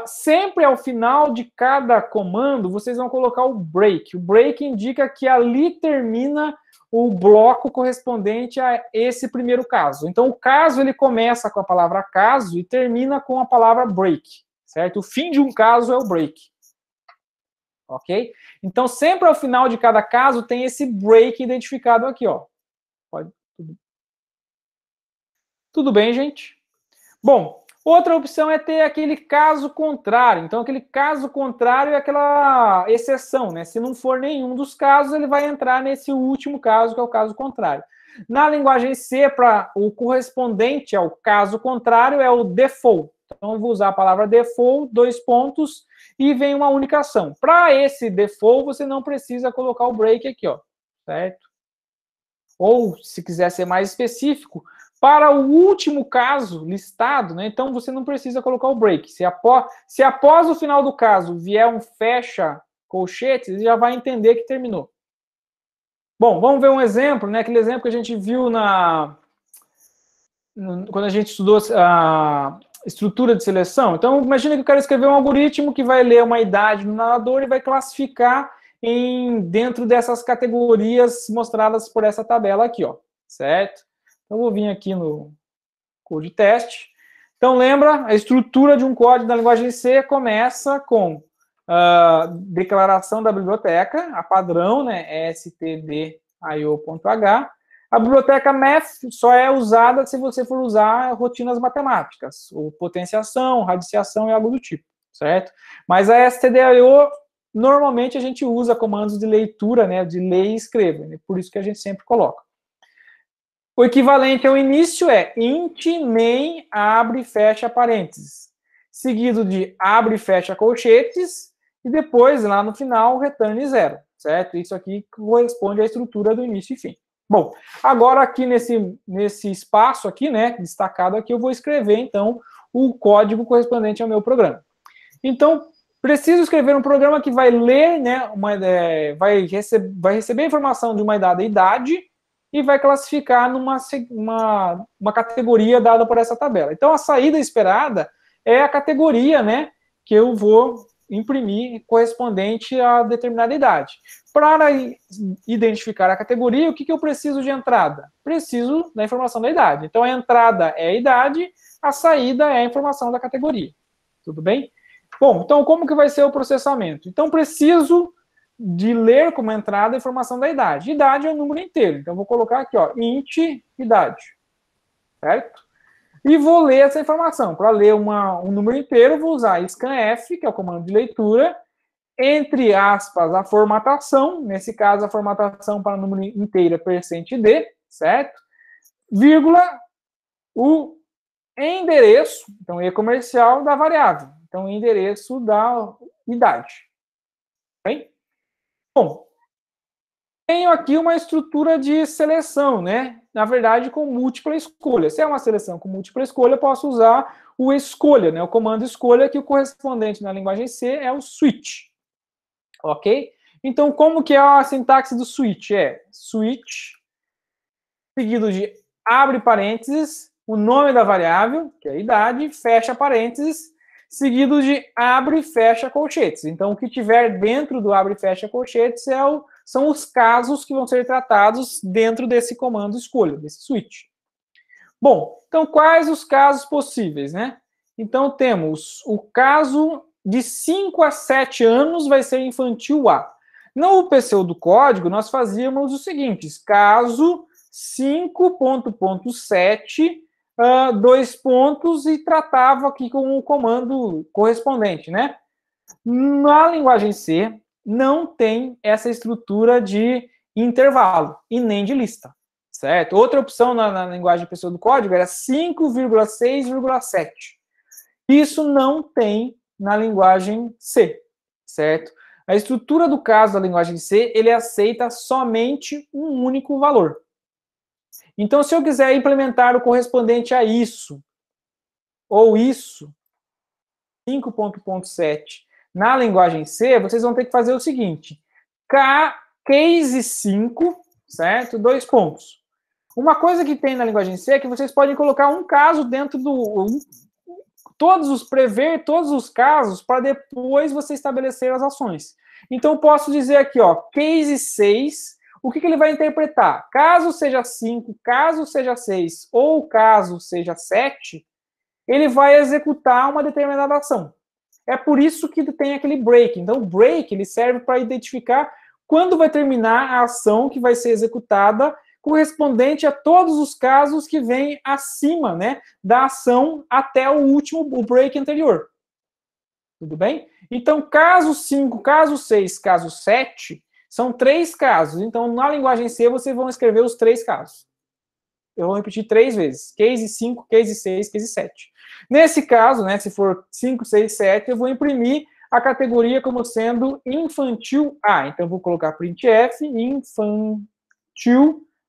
sempre ao final de cada comando, vocês vão colocar o break. O break indica que ali termina o bloco correspondente a esse primeiro caso. Então, o caso ele começa com a palavra caso e termina com a palavra break. Certo? O fim de um caso é o break. Ok? Então, sempre ao final de cada caso tem esse break identificado aqui, ó. Tudo bem, gente? Bom, outra opção é ter aquele caso contrário. Então, aquele caso contrário é aquela exceção, né? Se não for nenhum dos casos, ele vai entrar nesse último caso, que é o caso contrário. Na linguagem C, o correspondente ao caso contrário é o default. Então, eu vou usar a palavra default, dois pontos, e vem uma única ação. Para esse default, você não precisa colocar o break aqui, ó, certo? Ou, se quiser ser mais específico, para o último caso listado, né, então você não precisa colocar o break. Se após o final do caso vier um fecha colchete, você já vai entender que terminou. Bom, vamos ver um exemplo, né? Aquele exemplo que a gente viu quando a gente estudou a estrutura de seleção. Então, imagina que eu quero escrever um algoritmo que vai ler uma idade no narrador e vai classificar dentro dessas categorias mostradas por essa tabela aqui, ó, certo? Então, eu vou vir aqui no code teste. Então, lembra, a estrutura de um código da linguagem C começa com declaração da biblioteca, a padrão, né, stdio.h. A biblioteca math só é usada se você for usar rotinas matemáticas, ou potenciação, radiciação e algo do tipo, certo? Mas a stdio, normalmente a gente usa comandos de leitura, né, de ler e escreva, né, por isso que a gente sempre coloca. O equivalente ao início é int main abre e fecha parênteses, seguido de abre e fecha colchetes, e depois, lá no final, return 0, certo? Isso aqui corresponde à estrutura do início e fim. Bom, agora aqui nesse espaço aqui, né, destacado aqui, eu vou escrever, então, o código correspondente ao meu programa. Então, preciso escrever um programa que vai ler, né, vai receber a informação de uma dada idade e vai classificar numa categoria dada por essa tabela. Então, a saída esperada é a categoria, né, que eu vou imprimir correspondente a determinada idade. Para identificar a categoria, o que eu preciso de entrada? Preciso da informação da idade. Então, a entrada é a idade, a saída é a informação da categoria. Tudo bem? Bom, então como que vai ser o processamento? Então preciso de ler como entrada a informação da idade. Idade é o número inteiro, então vou colocar aqui, ó, int idade, certo? E vou ler essa informação. Para ler um número inteiro, vou usar scanf, que é o comando de leitura, entre aspas, a formatação, nesse caso a formatação para número inteiro é %d, certo? Vírgula, o endereço, então e comercial da variável, então endereço da idade. Bem? Bom, tenho aqui uma estrutura de seleção, né? Na verdade, com múltipla escolha. Se é uma seleção com múltipla escolha, eu posso usar o escolha, né? O comando escolha, que o correspondente na linguagem C é o switch. Ok? Então, como que é a sintaxe do switch? É switch, seguido de abre parênteses, o nome da variável, que é a idade, fecha parênteses, seguido de abre e fecha colchetes. Então, o que tiver dentro do abre e fecha colchetes são os casos que vão ser tratados dentro desse comando escolha, desse switch. Bom, então quais os casos possíveis, né? Então temos o caso de 5 a 7 anos vai ser infantil A. No pseudocódigo, nós fazíamos o seguinte, caso 5.7, 2 pontos, e tratava aqui com o comando correspondente, né? Na linguagem C, não tem essa estrutura de intervalo e nem de lista, certo? Outra opção na linguagem de pseudocódigo era 5,6,7. Isso não tem na linguagem C, certo? A estrutura do caso da linguagem C, ele aceita somente um único valor. Então, se eu quiser implementar o correspondente a isso, ou isso, 5.7, na linguagem C, vocês vão ter que fazer o seguinte, case 5, certo? 2 pontos. Uma coisa que tem na linguagem C é que vocês podem colocar um caso dentro do... prever todos os casos para depois você estabelecer as ações. Então, eu posso dizer aqui, ó, case 6, o que ele vai interpretar? Caso seja 5, caso seja 6 ou caso seja 7, ele vai executar uma determinada ação. É por isso que tem aquele break. Então, o break ele serve para identificar quando vai terminar a ação que vai ser executada, correspondente a todos os casos que vêm acima, né, da ação até o break anterior. Tudo bem? Então, caso 5, caso 6, caso 7, são 3 casos. Então, na linguagem C, vocês vão escrever os 3 casos. Eu vou repetir 3 vezes. Case 5, case 6, case 7. Nesse caso, né, se for 5, 6, 7, eu vou imprimir a categoria como sendo infantil A. Então, eu vou colocar printf, infantil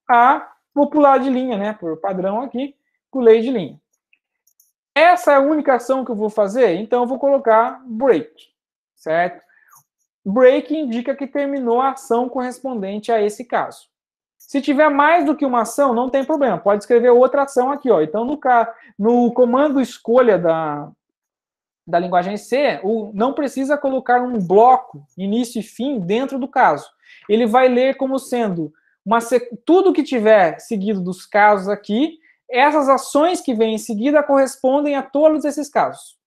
A, vou pular de linha, né, por padrão aqui, pulei de linha. Essa é a única ação que eu vou fazer? Então, eu vou colocar break, certo? Break indica que terminou a ação correspondente a esse caso. Se tiver mais do que uma ação, não tem problema. Pode escrever outra ação aqui, ó. Então, no comando escolha da linguagem C, não precisa colocar um bloco, início e fim, dentro do caso. Ele vai ler como sendo tudo que tiver seguido dos casos aqui, essas ações que vêm em seguida correspondem a todos esses casos.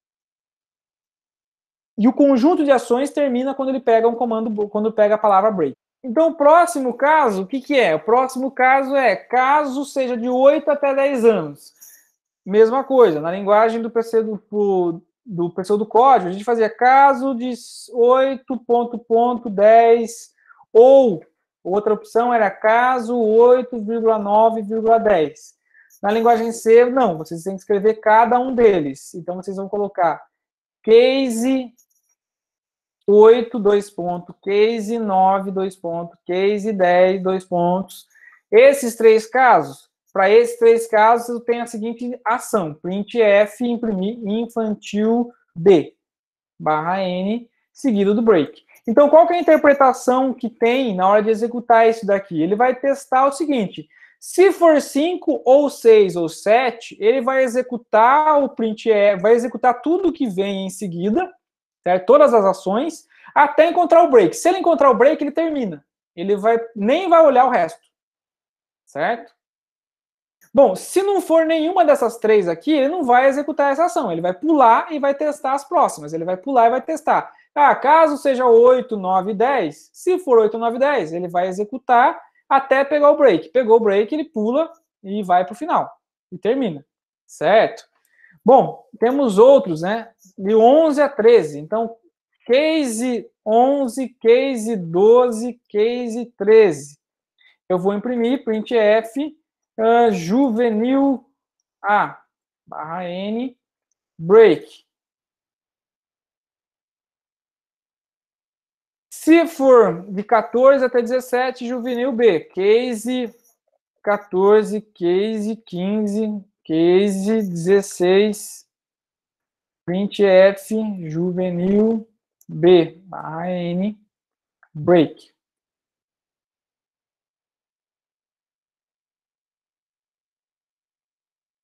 E o conjunto de ações termina quando ele pega um comando, quando pega a palavra break. Então, o próximo caso, o que é? O próximo caso é caso seja de 8 até 10 anos. Mesma coisa, na linguagem do pseudocódigo, a gente fazia caso de 8.10, ou outra opção era caso 8,9,10. Na linguagem C, não, vocês têm que escrever cada um deles. Então, vocês vão colocar case 8, 2 pontos, case 9, 2 pontos, case 10, 2 pontos. Esses 3 casos, para esses 3 casos, eu tenho a seguinte ação, printf, imprimir infantil D, /n, seguido do break. Então, qual que é a interpretação que tem na hora de executar isso daqui? Ele vai testar o seguinte, se for 5, ou 6, ou 7, ele vai executar o printf, vai executar tudo que vem em seguida, certo? Todas as ações, até encontrar o break. Se ele encontrar o break, ele termina. Ele nem vai olhar o resto. Certo? Bom, se não for nenhuma dessas três aqui, ele não vai executar essa ação. Ele vai pular e vai testar as próximas. Ele vai pular e vai testar. Ah, caso seja 8, 9, 10, se for 8, 9, 10, ele vai executar até pegar o break. Pegou o break, ele pula e vai para o final. E termina. Certo? Bom, temos outros, né? De 11 a 13. Então, case 11, case 12, case 13. Eu vou imprimir printf juvenil A barra N break. Se for de 14 até 17, juvenil B. Case 14, case 15, case 16, printf juvenil B barra N break.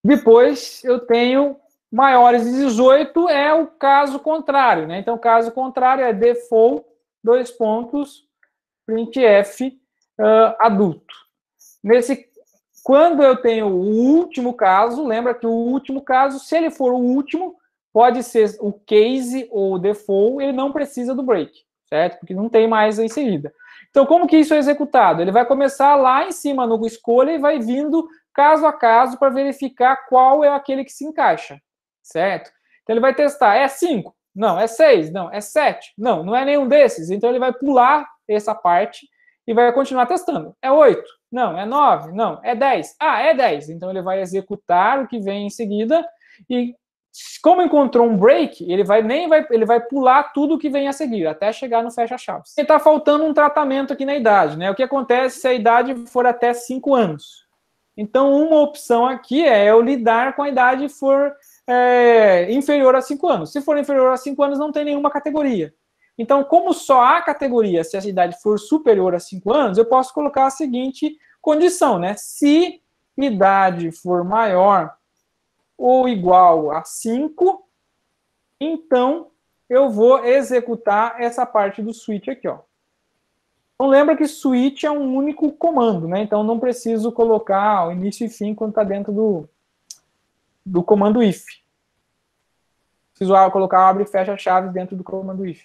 Depois eu tenho maiores de 18, é o caso contrário, né? Então, o caso contrário é default, dois pontos, printf adulto. Quando eu tenho o último caso, lembra que o último caso, se ele for o último, pode ser o case ou o default, ele não precisa do break, certo? Porque não tem mais em seguida. Então, como que isso é executado? Ele vai começar lá em cima no escolha e vai vindo caso a caso para verificar qual é aquele que se encaixa, certo? Então, ele vai testar, é 5? Não. É 6? Não. É 7? Não, não é nenhum desses. Então, ele vai pular essa parte e vai continuar testando. É 8? Não. É 9? Não. É 10? Ah, é 10. Então, ele vai executar o que vem em seguida e, como encontrou um break, ele vai pular tudo que vem a seguir, até chegar no fecha-chaves. Está faltando um tratamento aqui na idade, né? O que acontece se a idade for até 5 anos? Então, uma opção aqui é eu lidar com a idade for inferior a 5 anos. Se for inferior a 5 anos, não tem nenhuma categoria. Então, como só há categoria se a idade for superior a 5 anos, eu posso colocar a seguinte condição, né? Se idade for maior ou igual a 5, então eu vou executar essa parte do switch aqui, ó. Então, lembra que switch é um único comando, né? Então, não preciso colocar o início e fim quando está dentro do comando if. Preciso colocar abre e fecha chaves dentro do comando if.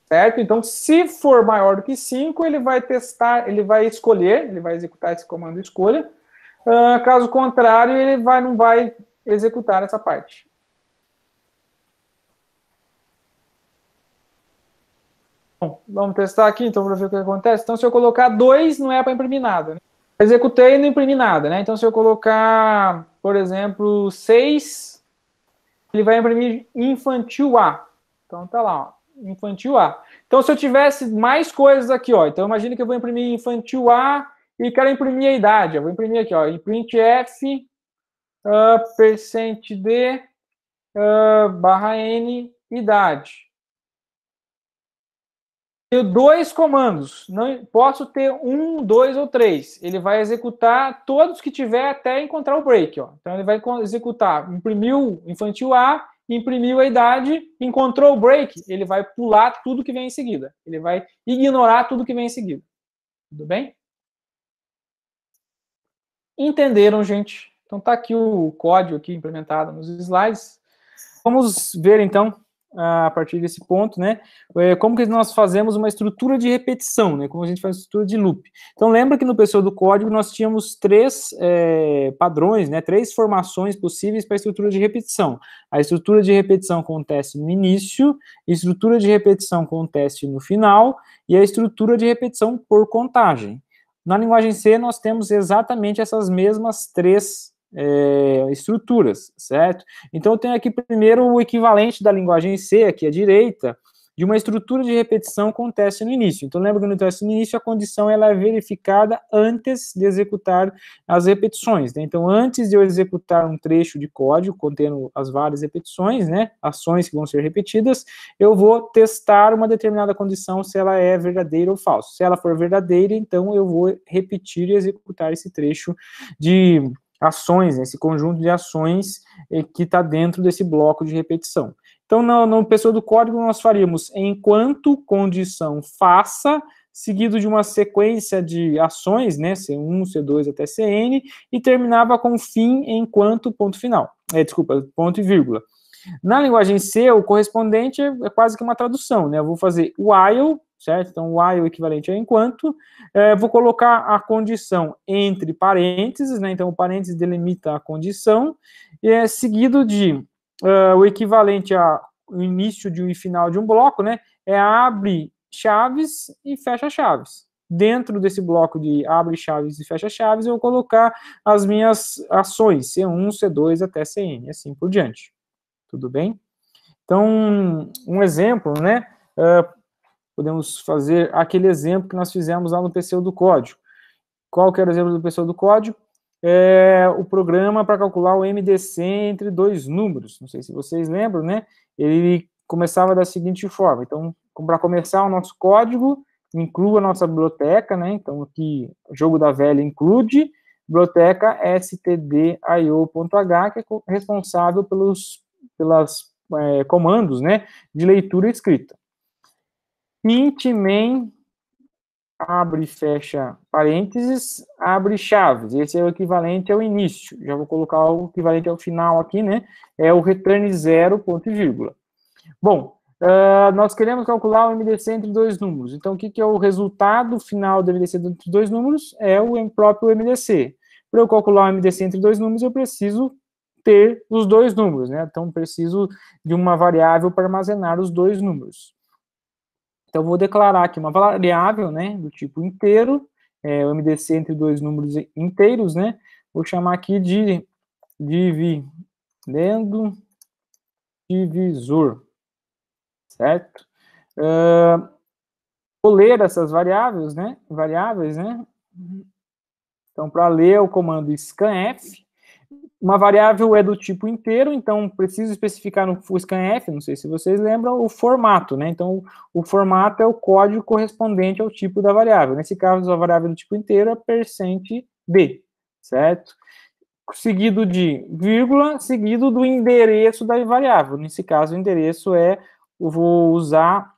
Certo? Então, se for maior do que 5, ele vai testar, ele vai escolher, ele vai executar esse comando escolha. Caso contrário, ele não vai executar essa parte. Bom, vamos testar aqui, então, para ver o que acontece. Então, se eu colocar 2, não é para imprimir nada, né? Executei e não imprimi nada, né? Então, se eu colocar, por exemplo, 6, ele vai imprimir infantil A. Então, tá lá, ó, infantil A. Então, se eu tivesse mais coisas aqui, ó, então imagine que eu vou imprimir infantil A e quero imprimir a idade. Eu vou imprimir aqui, ó, em printf, %d, barra n, idade. Tenho dois comandos, não posso ter 1, 2 ou 3. Ele vai executar todos que tiver até encontrar o break, ó. Então, ele vai executar, imprimiu infantil A, imprimiu a idade, encontrou o break, ele vai pular tudo que vem em seguida. Ele vai ignorar tudo que vem em seguida. Tudo bem? Entenderam, gente? Então tá aqui o código aqui implementado nos slides. Vamos ver, então, a partir desse ponto, né, como que nós fazemos uma estrutura de repetição, né, como a gente faz estrutura de loop. Então, lembra que no pessoal do código nós tínhamos três padrões, né, três formações possíveis para a estrutura de repetição. A estrutura de repetição acontece no início, a estrutura de repetição acontece no final, e a estrutura de repetição por contagem. Na linguagem C, nós temos exatamente essas mesmas três estruturas, certo? Então, eu tenho aqui primeiro o equivalente da linguagem C, aqui à direita, de uma estrutura de repetição com teste no início. Então, lembra que no teste no início, a condição ela é verificada antes de executar as repetições, né? Então, antes de eu executar um trecho de código contendo as várias repetições, né, ações que vão ser repetidas, eu vou testar uma determinada condição se ela é verdadeira ou falsa. Se ela for verdadeira, então eu vou repetir e executar esse trecho de ações, né, esse conjunto de ações que está dentro desse bloco de repetição. Então, no pseudocódigo, nós faríamos enquanto condição faça, seguido de uma sequência de ações, né, C1, C2 até Cn, e terminava com fim enquanto ponto final. Desculpa, ponto e vírgula. Na linguagem C, o correspondente é quase que uma tradução, né? Eu vou fazer while, certo? Então, while equivalente a enquanto. Vou colocar a condição entre parênteses, né? Então, o parênteses delimita a condição, e é seguido de o equivalente ao início e final de um bloco, né? É abre chaves e fecha chaves. Dentro desse bloco de abre chaves e fecha chaves, eu vou colocar as minhas ações, C1, C2 até Cn, e assim por diante. Tudo bem? Então, um exemplo, né? Podemos fazer aquele exemplo que nós fizemos lá no pseudocódigo. Qual que era o exemplo do pseudocódigo? O programa para calcular o MDC entre dois números. Não sei se vocês lembram, né? Ele começava da seguinte forma. Então, para começar o nosso código, inclua a nossa biblioteca, né? Então, aqui, o jogo da velha include biblioteca stdio.h, que é responsável pelos comandos, né, de leitura e escrita. Int main, abre e fecha parênteses, abre chaves. Esse é o equivalente ao início. Já vou colocar o equivalente ao final aqui, né? É o return 0, ponto e vírgula. Bom, nós queremos calcular o MDC entre dois números. Então, o que é o resultado final do MDC entre dois números? É o próprio MDC. Para eu calcular o MDC entre dois números, eu preciso ter os dois números, né? Então, preciso de uma variável para armazenar os dois números. Então, vou declarar aqui uma variável, né, do tipo inteiro, o MDC entre dois números inteiros, né? Vou chamar aqui de dividendo divisor, certo? Vou ler essas variáveis, né? Então, para ler o comando scanf, uma variável é do tipo inteiro, então preciso especificar no scanf, não sei se vocês lembram, o formato, né? Então, o formato é o código correspondente ao tipo da variável. Nesse caso, a variável do tipo inteiro é %d, certo? Seguido de vírgula, seguido do endereço da variável. Nesse caso, o endereço eu vou usar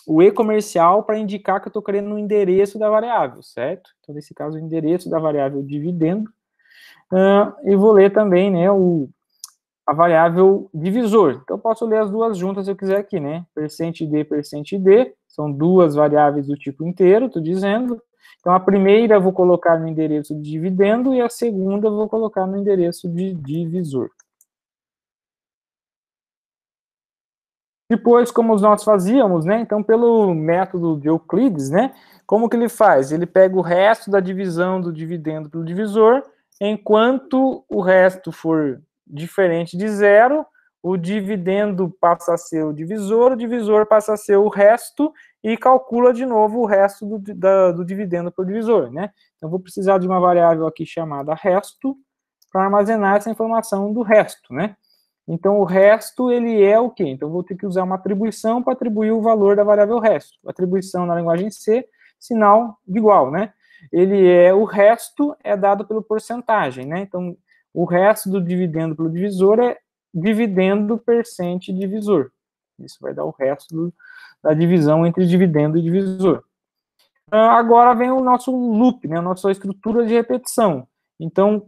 o e-comercial para indicar que eu estou querendo o endereço da variável, certo? Então, nesse caso, o endereço da variável dividendo. E vou ler também, né, a variável divisor. Então, eu posso ler as duas juntas se eu quiser aqui, né? %d, são duas variáveis do tipo inteiro, estou dizendo. Então, a primeira eu vou colocar no endereço de dividendo e a segunda eu vou colocar no endereço de divisor. Depois, como nós fazíamos, né? Então, pelo método de Euclides, né? Como que ele faz? Ele pega o resto da divisão do dividendo pelo divisor, enquanto o resto for diferente de zero, o dividendo passa a ser o divisor passa a ser o resto, e calcula de novo o resto do dividendo pelo divisor, né? Então, vou precisar de uma variável aqui chamada resto, para armazenar essa informação do resto, né? Então, o resto, ele é o quê? Então, vou ter que usar uma atribuição para atribuir o valor da variável resto. Atribuição na linguagem C, sinal de igual, né? O resto é dado pelo porcentagem, né? Então, o resto do dividendo pelo divisor é dividendo percente divisor. Isso vai dar o resto da divisão entre dividendo e divisor. Agora vem o nosso loop, né? A nossa estrutura de repetição. Então,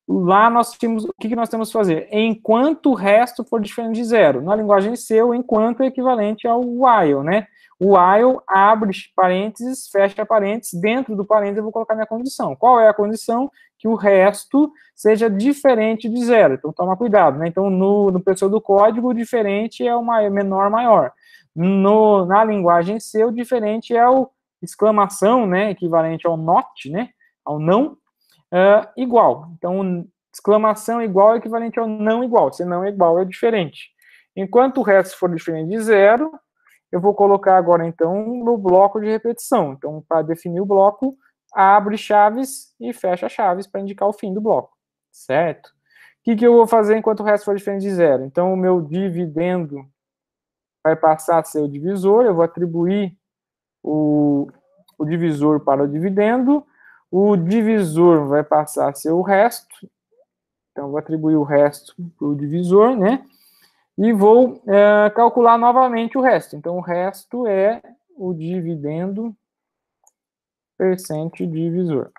lá nós temos, o que nós temos que fazer? Enquanto o resto for diferente de zero. Na linguagem C, o enquanto é equivalente ao while, né? O while abre parênteses, fecha parênteses, dentro do parênteses eu vou colocar minha condição. Qual é a condição? Que o resto seja diferente de zero. Então, toma cuidado, né? Então, no pseudocódigo, o diferente é o menor, maior. Na linguagem C, o diferente é o exclamação, né? Equivalente ao not, né? Ao não. Igual. Então, exclamação igual é equivalente ao não igual. Se não é igual, é diferente. Enquanto o resto for diferente de zero, eu vou colocar agora, então, no bloco de repetição. Então, para definir o bloco, abre chaves e fecha chaves para indicar o fim do bloco. Certo? O que eu vou fazer enquanto o resto for diferente de zero? Então, o meu dividendo vai passar a ser o divisor. Eu vou atribuir o divisor para o dividendo. O divisor vai passar a ser o resto. Então, vou atribuir o resto para o divisor, né? E vou calcular novamente o resto. Então, o resto é o dividendo percente divisor.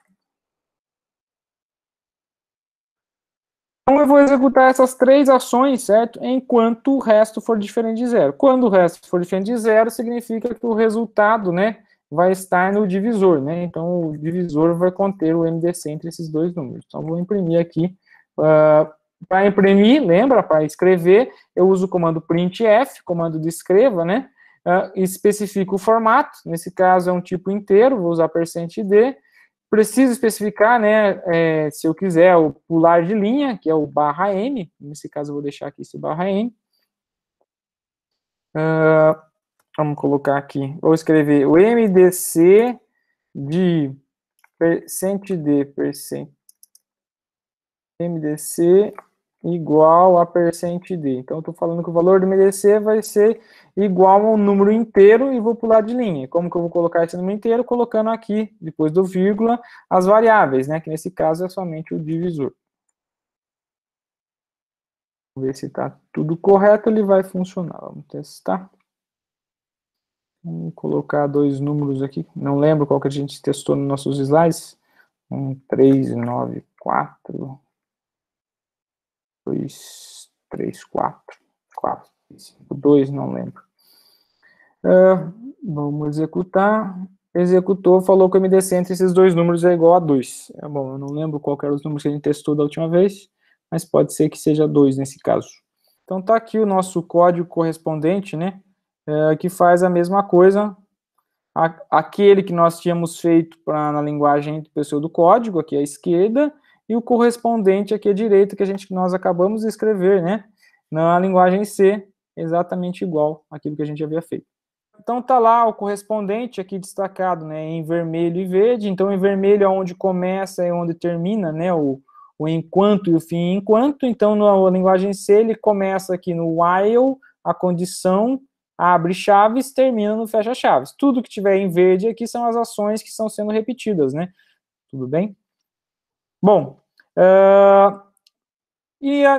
Então, eu vou executar essas três ações, certo? Enquanto o resto for diferente de zero. Quando o resto for diferente de zero, significa que o resultado, né, vai estar no divisor, né? Então, o divisor vai conter o MDC entre esses dois números. Então, vou imprimir aqui. Para imprimir, lembra, para escrever, eu uso o comando printf, comando de escreva, né? Especifico o formato, nesse caso é um tipo inteiro, vou usar %d. Preciso especificar, né, se eu quiser, o pular de linha, que é o /n, nesse caso eu vou deixar aqui esse /n. Vamos colocar aqui, vou escrever o MDC de %d, MDC igual a %d. Então, eu estou falando que o valor do MDC vai ser igual a um número inteiro e vou pular de linha. Como que eu vou colocar esse número inteiro? Colocando aqui, depois do vírgula, as variáveis, né? Que nesse caso é somente o divisor. Vamos ver se está tudo correto, ele vai funcionar. Vamos testar. Vamos colocar dois números aqui. Não lembro qual que a gente testou nos nossos slides. 3, 9, 4... 2, 3, 4, 4, 5, 2, não lembro. Vamos executar. Executou, falou que o MDC entre esses dois números é igual a 2. Bom, eu não lembro qual eram os números que a gente testou da última vez, mas pode ser que seja 2 nesse caso. Então tá aqui o nosso código correspondente, né, que faz a mesma coisa. Aquele que nós tínhamos feito na linguagem do pseudocódigo, aqui à esquerda, e o correspondente aqui à direita, que nós acabamos de escrever, né, na linguagem C, exatamente igual àquilo que a gente havia feito. Então tá lá o correspondente aqui destacado, né, em vermelho e verde. Então em vermelho é onde começa e onde termina, né, o enquanto e o fim enquanto. Então na linguagem C ele começa aqui no while, a condição, abre chaves, termina no fecha chaves. Tudo que tiver em verde aqui são as ações que estão sendo repetidas, né? Tudo bem? Bom,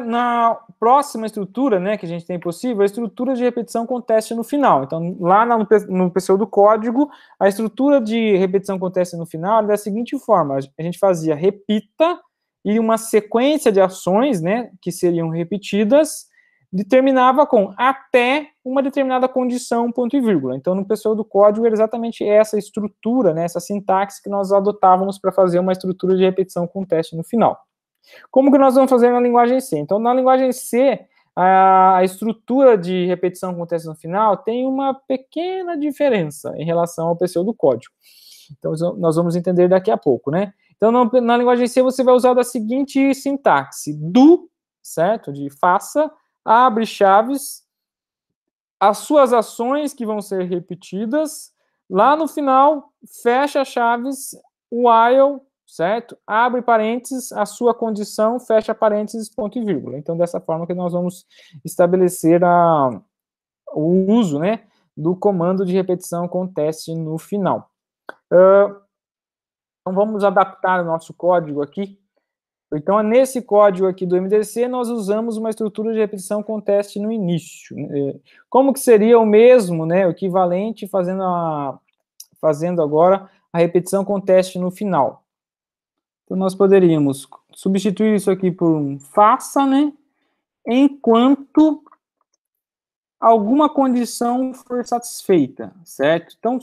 na próxima estrutura, né, que a gente tem possível, a estrutura de repetição com teste no final. Então, lá no pseudocódigo, a estrutura de repetição com teste no final é da seguinte forma: a gente fazia repita e uma sequência de ações, né, que seriam repetidas, determinava com até uma determinada condição, ponto e vírgula. Então, no pseudocódigo era exatamente essa estrutura, né, essa sintaxe que nós adotávamos para fazer uma estrutura de repetição com teste no final. Como que nós vamos fazer na linguagem C? Então, na linguagem C, a estrutura de repetição com teste no final tem uma pequena diferença em relação ao pseudocódigo. Então, nós vamos entender daqui a pouco, né? Então, na linguagem C, você vai usar da seguinte sintaxe: do, certo? De faça, abre chaves, as suas ações que vão ser repetidas, lá no final, fecha chaves, while, certo? Abre parênteses, a sua condição, fecha parênteses, ponto e vírgula. Então, dessa forma que nós vamos estabelecer o uso, né, do comando de repetição com teste no final. Então, vamos adaptar o nosso código aqui. Então, nesse código aqui do MDC, nós usamos uma estrutura de repetição com teste no início. Como que seria o mesmo, né, o equivalente, fazendo agora a repetição com teste no final? Então, nós poderíamos substituir isso aqui por um faça, né, enquanto alguma condição for satisfeita, certo? Então,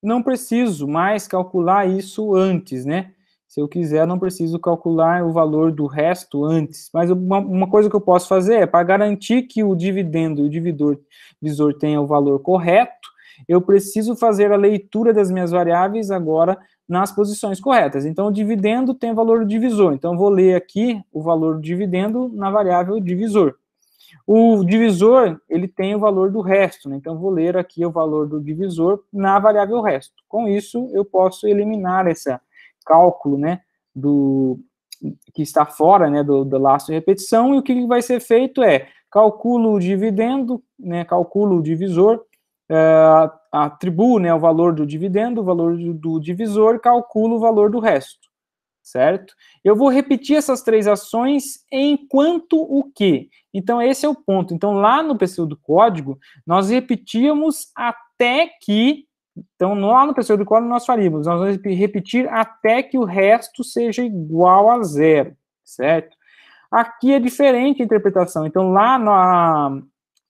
não preciso mais calcular isso antes, né? Se eu quiser, não preciso calcular o valor do resto antes. Mas uma coisa que eu posso fazer é, para garantir que o dividendo e o divisor tenham o valor correto, eu preciso fazer a leitura das minhas variáveis agora nas posições corretas. Então, o dividendo tem o valor do divisor. Então, eu vou ler aqui o valor do dividendo na variável divisor. O divisor, ele tem o valor do resto, né? Então, vou ler aqui o valor do divisor na variável resto. Com isso, eu posso eliminar esse cálculo, né, que está fora, né, do laço de repetição, e o que vai ser feito é, calculo o dividendo, né, calculo o divisor, atribuo, né, o valor do dividendo, o valor do divisor, calculo o valor do resto, certo? Eu vou repetir essas três ações enquanto o quê? Então, esse é o ponto. Então, lá no pseudocódigo, nós repetíamos até que... Então, lá no pseudocódigo, nós faríamos, nós vamos repetir até que o resto seja igual a zero, certo? Aqui é diferente a interpretação. Então, lá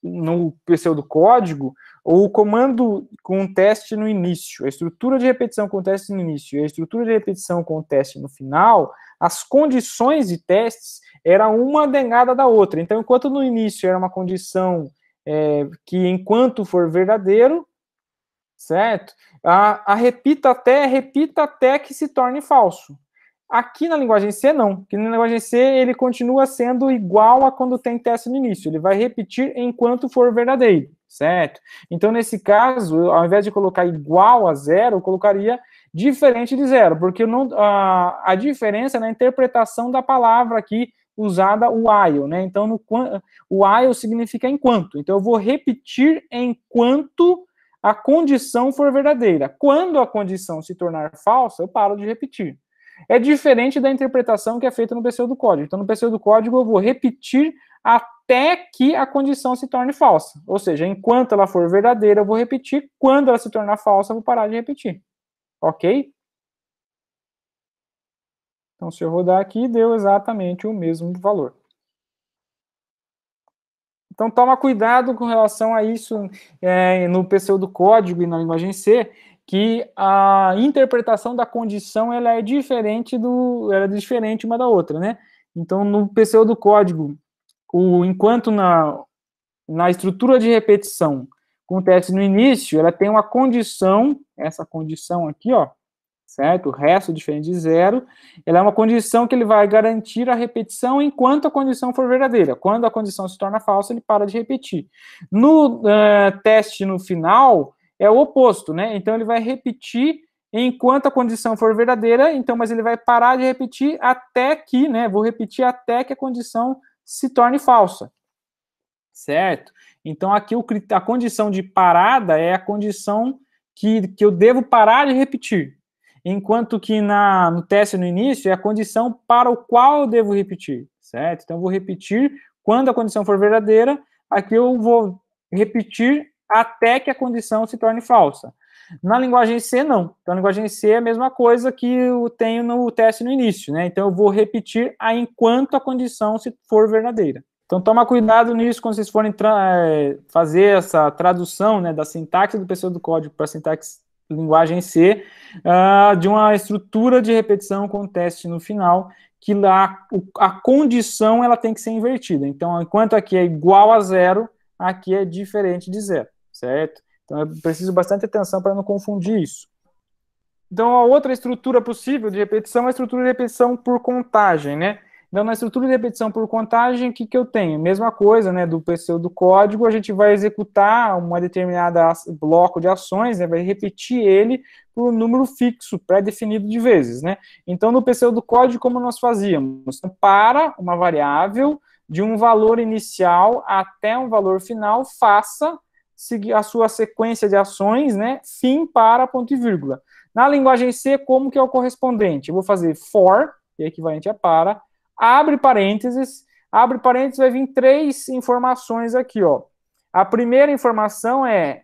no pseudocódigo, o comando com teste no início, a estrutura de repetição com teste no início e a estrutura de repetição com teste no final, as condições de testes eram uma dengada da outra. Então, enquanto no início era uma condição que enquanto for verdadeiro, certo? A repita até que se torne falso. Aqui na linguagem C, não. Aqui na linguagem C, ele continua sendo igual a quando tem teste no início. Ele vai repetir enquanto for verdadeiro, certo? Então, nesse caso, ao invés de colocar igual a zero, eu colocaria diferente de zero, porque a diferença é na interpretação da palavra aqui usada, o while, né? Então, o while significa enquanto. Então, eu vou repetir enquanto a condição for verdadeira. Quando a condição se tornar falsa, eu paro de repetir. É diferente da interpretação que é feita no pseudocódigo. Então, no pseudocódigo, eu vou repetir até que a condição se torne falsa. Ou seja, enquanto ela for verdadeira, eu vou repetir. Quando ela se tornar falsa, eu vou parar de repetir. Ok? Então, se eu rodar aqui, deu exatamente o mesmo valor. Então, toma cuidado com relação a isso no pseudocódigo e na linguagem C, que a interpretação da condição ela é diferente uma da outra, né? Então, no pseudocódigo, enquanto na estrutura de repetição com teste no início, ela tem uma condição, essa condição aqui, ó, certo? O resto diferente de zero, ela é uma condição que ele vai garantir a repetição enquanto a condição for verdadeira. Quando a condição se torna falsa, ele para de repetir. No teste no final, é o oposto, né? Então, ele vai repetir enquanto a condição for verdadeira, então, mas ele vai parar de repetir até que, né? Vou repetir até que a condição se torne falsa, certo? Então, aqui a condição de parada é a condição que eu devo parar de repetir, enquanto que no teste no início é a condição para o qual eu devo repetir, certo? Então, eu vou repetir quando a condição for verdadeira, aqui eu vou repetir até que a condição se torne falsa. Na linguagem C, não. Então, a linguagem C é a mesma coisa que eu tenho no teste no início, né? Então, eu vou repetir enquanto a condição for verdadeira. Então, toma cuidado nisso quando vocês forem fazer essa tradução, né, da sintaxe do pseudocódigo para a sintaxe linguagem C, de uma estrutura de repetição com teste no final, que lá a condição ela tem que ser invertida. Então, enquanto aqui é igual a zero, aqui é diferente de zero, certo? Então, eu preciso bastante atenção para não confundir isso. Então, a outra estrutura possível de repetição é a estrutura de repetição por contagem, né? Então, na estrutura de repetição por contagem, o que eu tenho? Mesma coisa, né, do pseudocódigo, a gente vai executar uma determinada bloco de ações, né, vai repetir ele por um número fixo, pré-definido de vezes, né? Então, no pseudocódigo, como nós fazíamos? Para uma variável de um valor inicial até um valor final, faça a sua sequência de ações, né, fim para ponto e vírgula. Na linguagem C, como que é o correspondente? Eu vou fazer for, que é equivalente a para, abre parênteses, vai vir três informações aqui, ó. A primeira informação é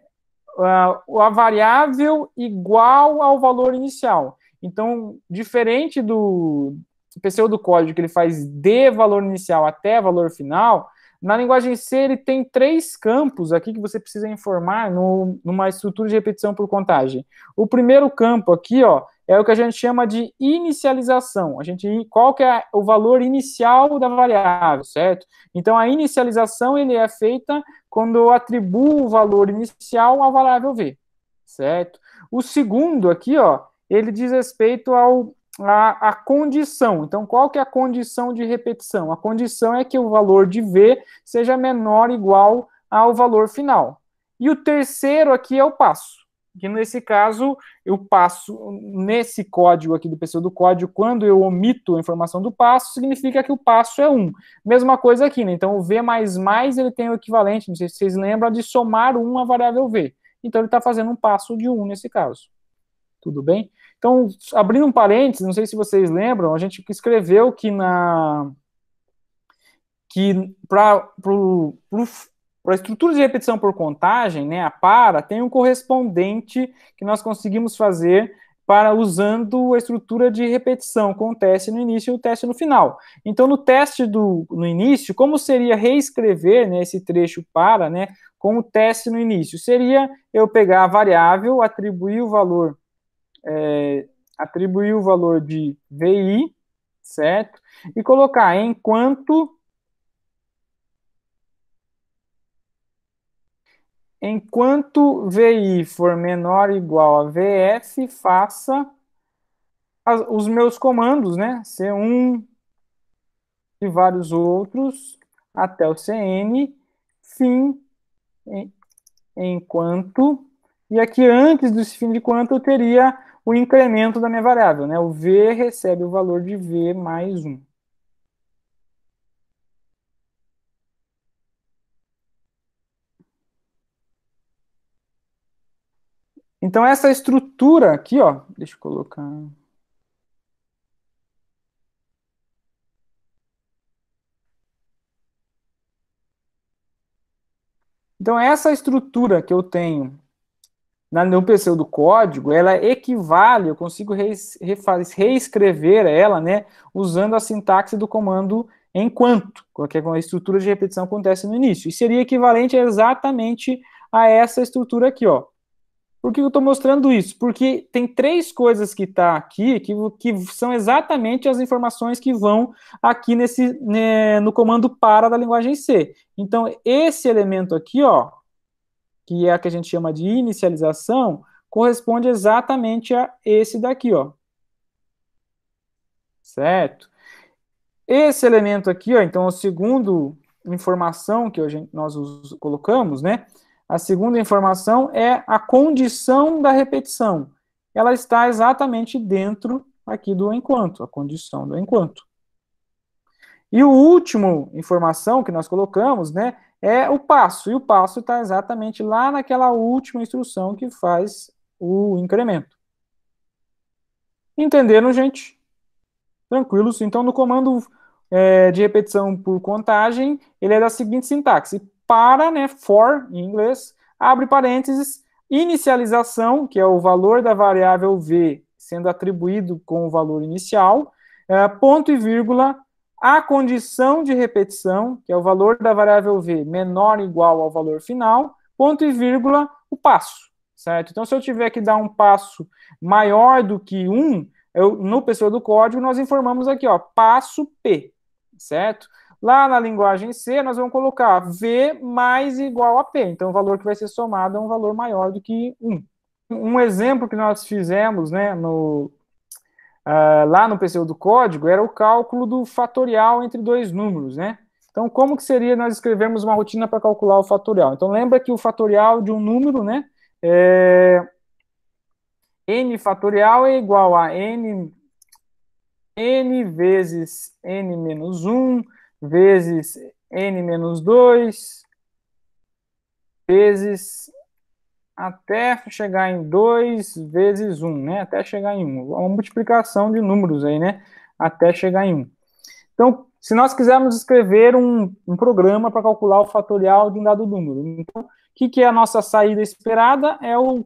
a variável igual ao valor inicial. Então, diferente do pseudocódigo que ele faz de valor inicial até valor final, na linguagem C ele tem três campos aqui que você precisa informar numa estrutura de repetição por contagem. O primeiro campo aqui, ó, é o que a gente chama de inicialização. Qual que é o valor inicial da variável, certo? Então, a inicialização ele é feita quando eu atribuo o valor inicial à variável v, certo? O segundo aqui, ó, ele diz respeito à condição. Então, qual que é a condição de repetição? A condição é que o valor de v seja menor ou igual ao valor final. E o terceiro aqui é o passo, que nesse caso, eu passo nesse código aqui do pseudocódigo, quando eu omito a informação do passo, significa que o passo é 1. Mesma coisa aqui, né? Então, o v++, ele tem o equivalente, não sei se vocês lembram, de somar 1 à variável v. então ele está fazendo um passo de 1 nesse caso. Tudo bem? Então, abrindo um parênteses, não sei se vocês lembram, a gente escreveu que para a estrutura de repetição por contagem, né, a para, tem um correspondente que nós conseguimos fazer para usando a estrutura de repetição com o teste no início e o teste no final. Então, no teste no início, como seria reescrever, né, esse trecho para, né, com o teste no início? Seria eu pegar a variável, atribuir o valor de VI, certo? E colocar enquanto VI for menor ou igual a VF, faça os meus comandos, né? C1 e vários outros, até o CN, fim, enquanto, e aqui antes desse fim de quanto eu teria o incremento da minha variável, né? O V recebe o valor de V mais 1. Então, essa estrutura aqui, ó, deixa eu colocar. Então, essa estrutura que eu tenho no pseudocódigo, ela equivale, eu consigo reescrever ela, né, usando a sintaxe do comando enquanto, que é a estrutura de repetição acontece no início. E seria equivalente exatamente a essa estrutura aqui, ó. Por que eu estou mostrando isso? Porque tem 3 coisas que está aqui que são exatamente as informações que vão aqui no comando para da linguagem C. Então, esse elemento aqui, ó, que é a que a gente chama de inicialização, corresponde exatamente a esse daqui, ó. Certo? Esse elemento aqui, ó, então, a segunda informação que nós colocamos, né? A segunda informação é a condição da repetição. Ela está exatamente dentro aqui do enquanto, a condição do enquanto. E o último informação que nós colocamos, né, é o passo. E o passo está exatamente lá naquela última instrução que faz o incremento. Entenderam, gente? Tranquilos? Então, no comando de repetição por contagem, ele é da seguinte sintaxe. Para, né, for, em inglês, abre parênteses, inicialização, que é o valor da variável v sendo atribuído com o valor inicial, ponto e vírgula, a condição de repetição, que é o valor da variável v menor ou igual ao valor final, ponto e vírgula, o passo, certo? Então, se eu tiver que dar um passo maior do que 1, no pseudocódigo, nós informamos aqui, ó, passo P, certo? Lá na linguagem C, nós vamos colocar V mais igual a P. Então, o valor que vai ser somado é um valor maior do que 1. Um exemplo que nós fizemos, né, lá no pseudocódigo, era o cálculo do fatorial entre 2 números, né? Então, como que seria nós escrevermos uma rotina para calcular o fatorial? Então, lembra que o fatorial de um número, né, n fatorial é igual a n vezes n menos 1 vezes n menos 2 vezes até chegar em 2 vezes 1, né? Até chegar em 1. Uma multiplicação de números aí, né? Até chegar em 1. Então, se nós quisermos escrever um programa para calcular o fatorial de um dado número, então, o que é a nossa saída esperada? É o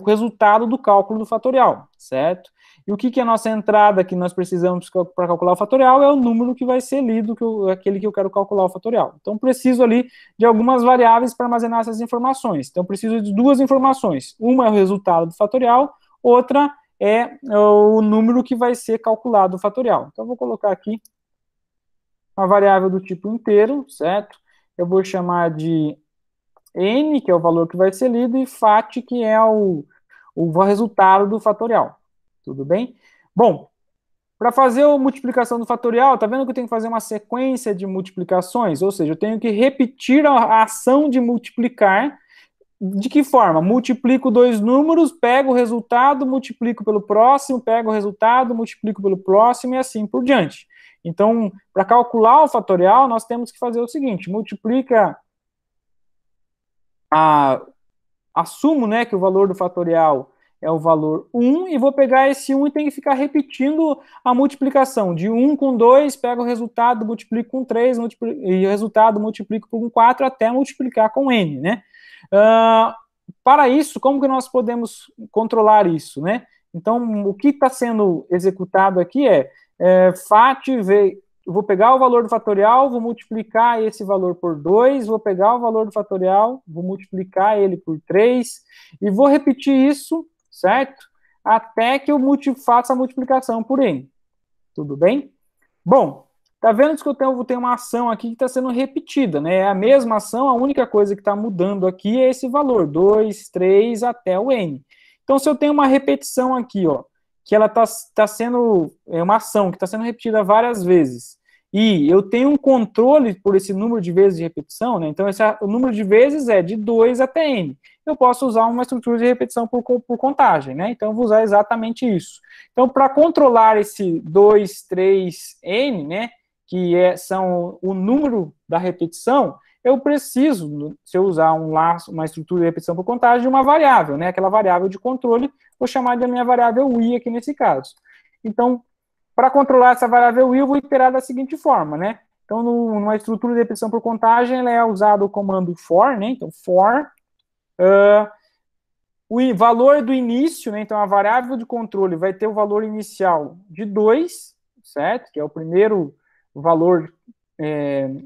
resultado do cálculo do fatorial, certo? E o que é a nossa entrada que nós precisamos para calcular o fatorial? É o número que vai ser lido, aquele que eu quero calcular o fatorial. Então, preciso ali de algumas variáveis para armazenar essas informações. Então, preciso de 2 informações. Uma é o resultado do fatorial, outra é o número que vai ser calculado o fatorial. Então, eu vou colocar aqui uma variável do tipo inteiro, certo? Eu vou chamar de n, que é o valor que vai ser lido, e fat, que é o resultado do fatorial. Tudo bem? Bom, para fazer a multiplicação do fatorial, tá vendo que eu tenho que fazer uma sequência de multiplicações? Ou seja, eu tenho que repetir a ação de multiplicar. De que forma? Multiplico 2 números, pego o resultado, multiplico pelo próximo, pego o resultado, multiplico pelo próximo e assim por diante. Então, para calcular o fatorial, nós temos que fazer o seguinte: multiplica assumo, né, que o valor do fatorial é o valor 1, e vou pegar esse 1 e tem que ficar repetindo a multiplicação. De 1 com 2, pego o resultado, multiplico com 3, e o resultado multiplico com 4, até multiplicar com n, né? Para isso, como que nós podemos controlar isso, né? Então, o que está sendo executado aqui FAT, eu vou pegar o valor do fatorial, vou multiplicar esse valor por 2, vou pegar o valor do fatorial, vou multiplicar ele por 3, e vou repetir isso, certo? Até que eu faça a multiplicação por n. Tudo bem? Bom, tá vendo que eu tenho uma ação aqui que está sendo repetida, né? É a mesma ação, a única coisa que está mudando aqui é esse valor, 2, 3, até o n. Então, se eu tenho uma repetição aqui, ó, que ela tá sendo, uma ação que está sendo repetida várias vezes, e eu tenho um controle por esse número de vezes de repetição, né? Então, o número de vezes é de 2 até n. Eu posso usar uma estrutura de repetição por contagem, né? Então, eu vou usar exatamente isso. Então, para controlar esse 2, 3, n, né, que são o número da repetição, eu preciso, se eu usar uma estrutura de repetição por contagem, de uma variável, né? Aquela variável de controle, vou chamar de minha variável i aqui nesse caso. Então, para controlar essa variável i, eu vou iterar da seguinte forma, né? Então, numa estrutura de repetição por contagem, ela é usado o comando for, né? Então, for, o valor do início, né? Então, a variável de controle vai ter o valor inicial de 2, certo? Que é o primeiro valor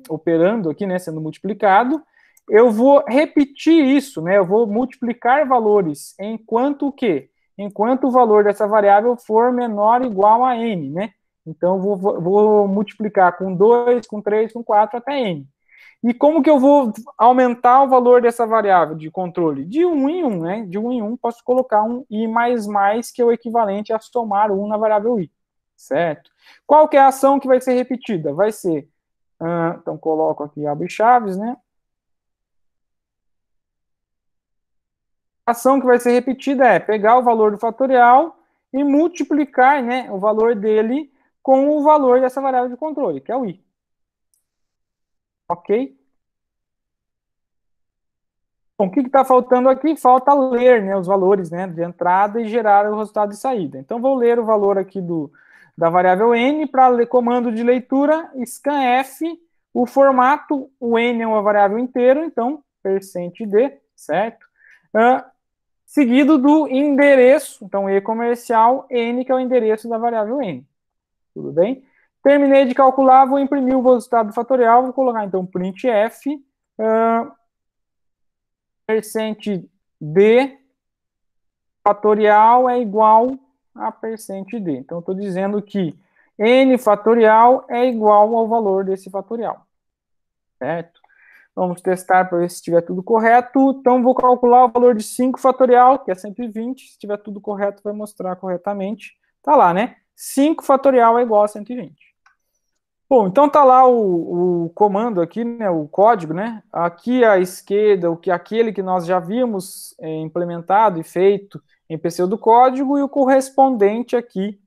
operando aqui, né? Sendo multiplicado. Eu vou repetir isso, né? Eu vou multiplicar valores enquanto o quê? Enquanto o valor dessa variável for menor ou igual a n, né? Então, vou multiplicar com 2, com 3, com 4 até n. E como que eu vou aumentar o valor dessa variável de controle? De 1 em 1, né? De 1 em 1, posso colocar um i mais, que é o equivalente a somar 1 na variável i, certo? Qual que é a ação que vai ser repetida? Vai ser, então coloco aqui abre chaves, né? A ação que vai ser repetida é pegar o valor do fatorial e multiplicar, né, o valor dele com o valor dessa variável de controle, que é o i. Ok? Bom, o que está faltando aqui? Falta ler, né, os valores, né, de entrada e gerar o resultado de saída. Então, vou ler o valor aqui da variável n para ler comando de leitura, scanf, o formato, o n é uma variável inteira, então, %d, certo? Seguido do endereço, então, e comercial, n, que é o endereço da variável n. Tudo bem? Terminei de calcular, vou imprimir o resultado fatorial, vou colocar, então, printf, %d fatorial é igual a %d. Então, estou dizendo que n fatorial é igual ao valor desse fatorial. Certo? Vamos testar para ver se estiver tudo correto. Então, vou calcular o valor de 5 fatorial, que é 120. Se estiver tudo correto, vai mostrar corretamente. Está lá, né? 5 fatorial é igual a 120. Bom, então tá lá o comando aqui, né, o código, né? Aqui à esquerda, aquele que nós já vimos implementado e feito em pseudocódigo, e o correspondente aqui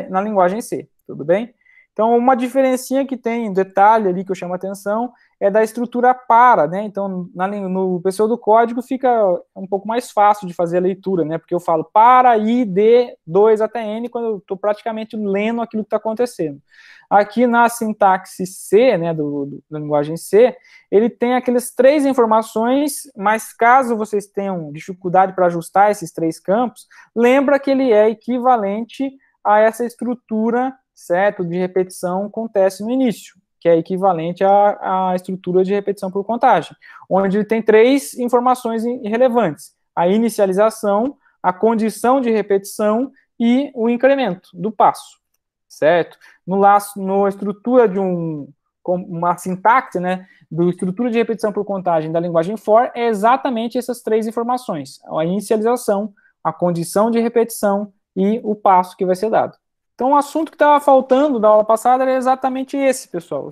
na linguagem C, tudo bem? Então, uma diferencinha que tem, um detalhe ali que eu chamo a atenção, é da estrutura para, né? Então, no pseudocódigo fica um pouco mais fácil de fazer a leitura, né? Porque eu falo para i de 2 até n, quando eu estou praticamente lendo aquilo que está acontecendo. Aqui na sintaxe C, né, da linguagem C, ele tem aquelas 3 informações, mas caso vocês tenham dificuldade para ajustar esses 3 campos, lembra que ele é equivalente a essa estrutura, certo, de repetição com teste no início, que é equivalente à estrutura de repetição por contagem, onde ele tem 3 informações relevantes: a inicialização, a condição de repetição e o incremento do passo, certo? Na estrutura de uma sintaxe, né, da estrutura de repetição por contagem da linguagem for, é exatamente essas 3 informações: a inicialização, a condição de repetição e o passo que vai ser dado. Então, o assunto que estava faltando da aula passada era exatamente esse, pessoal.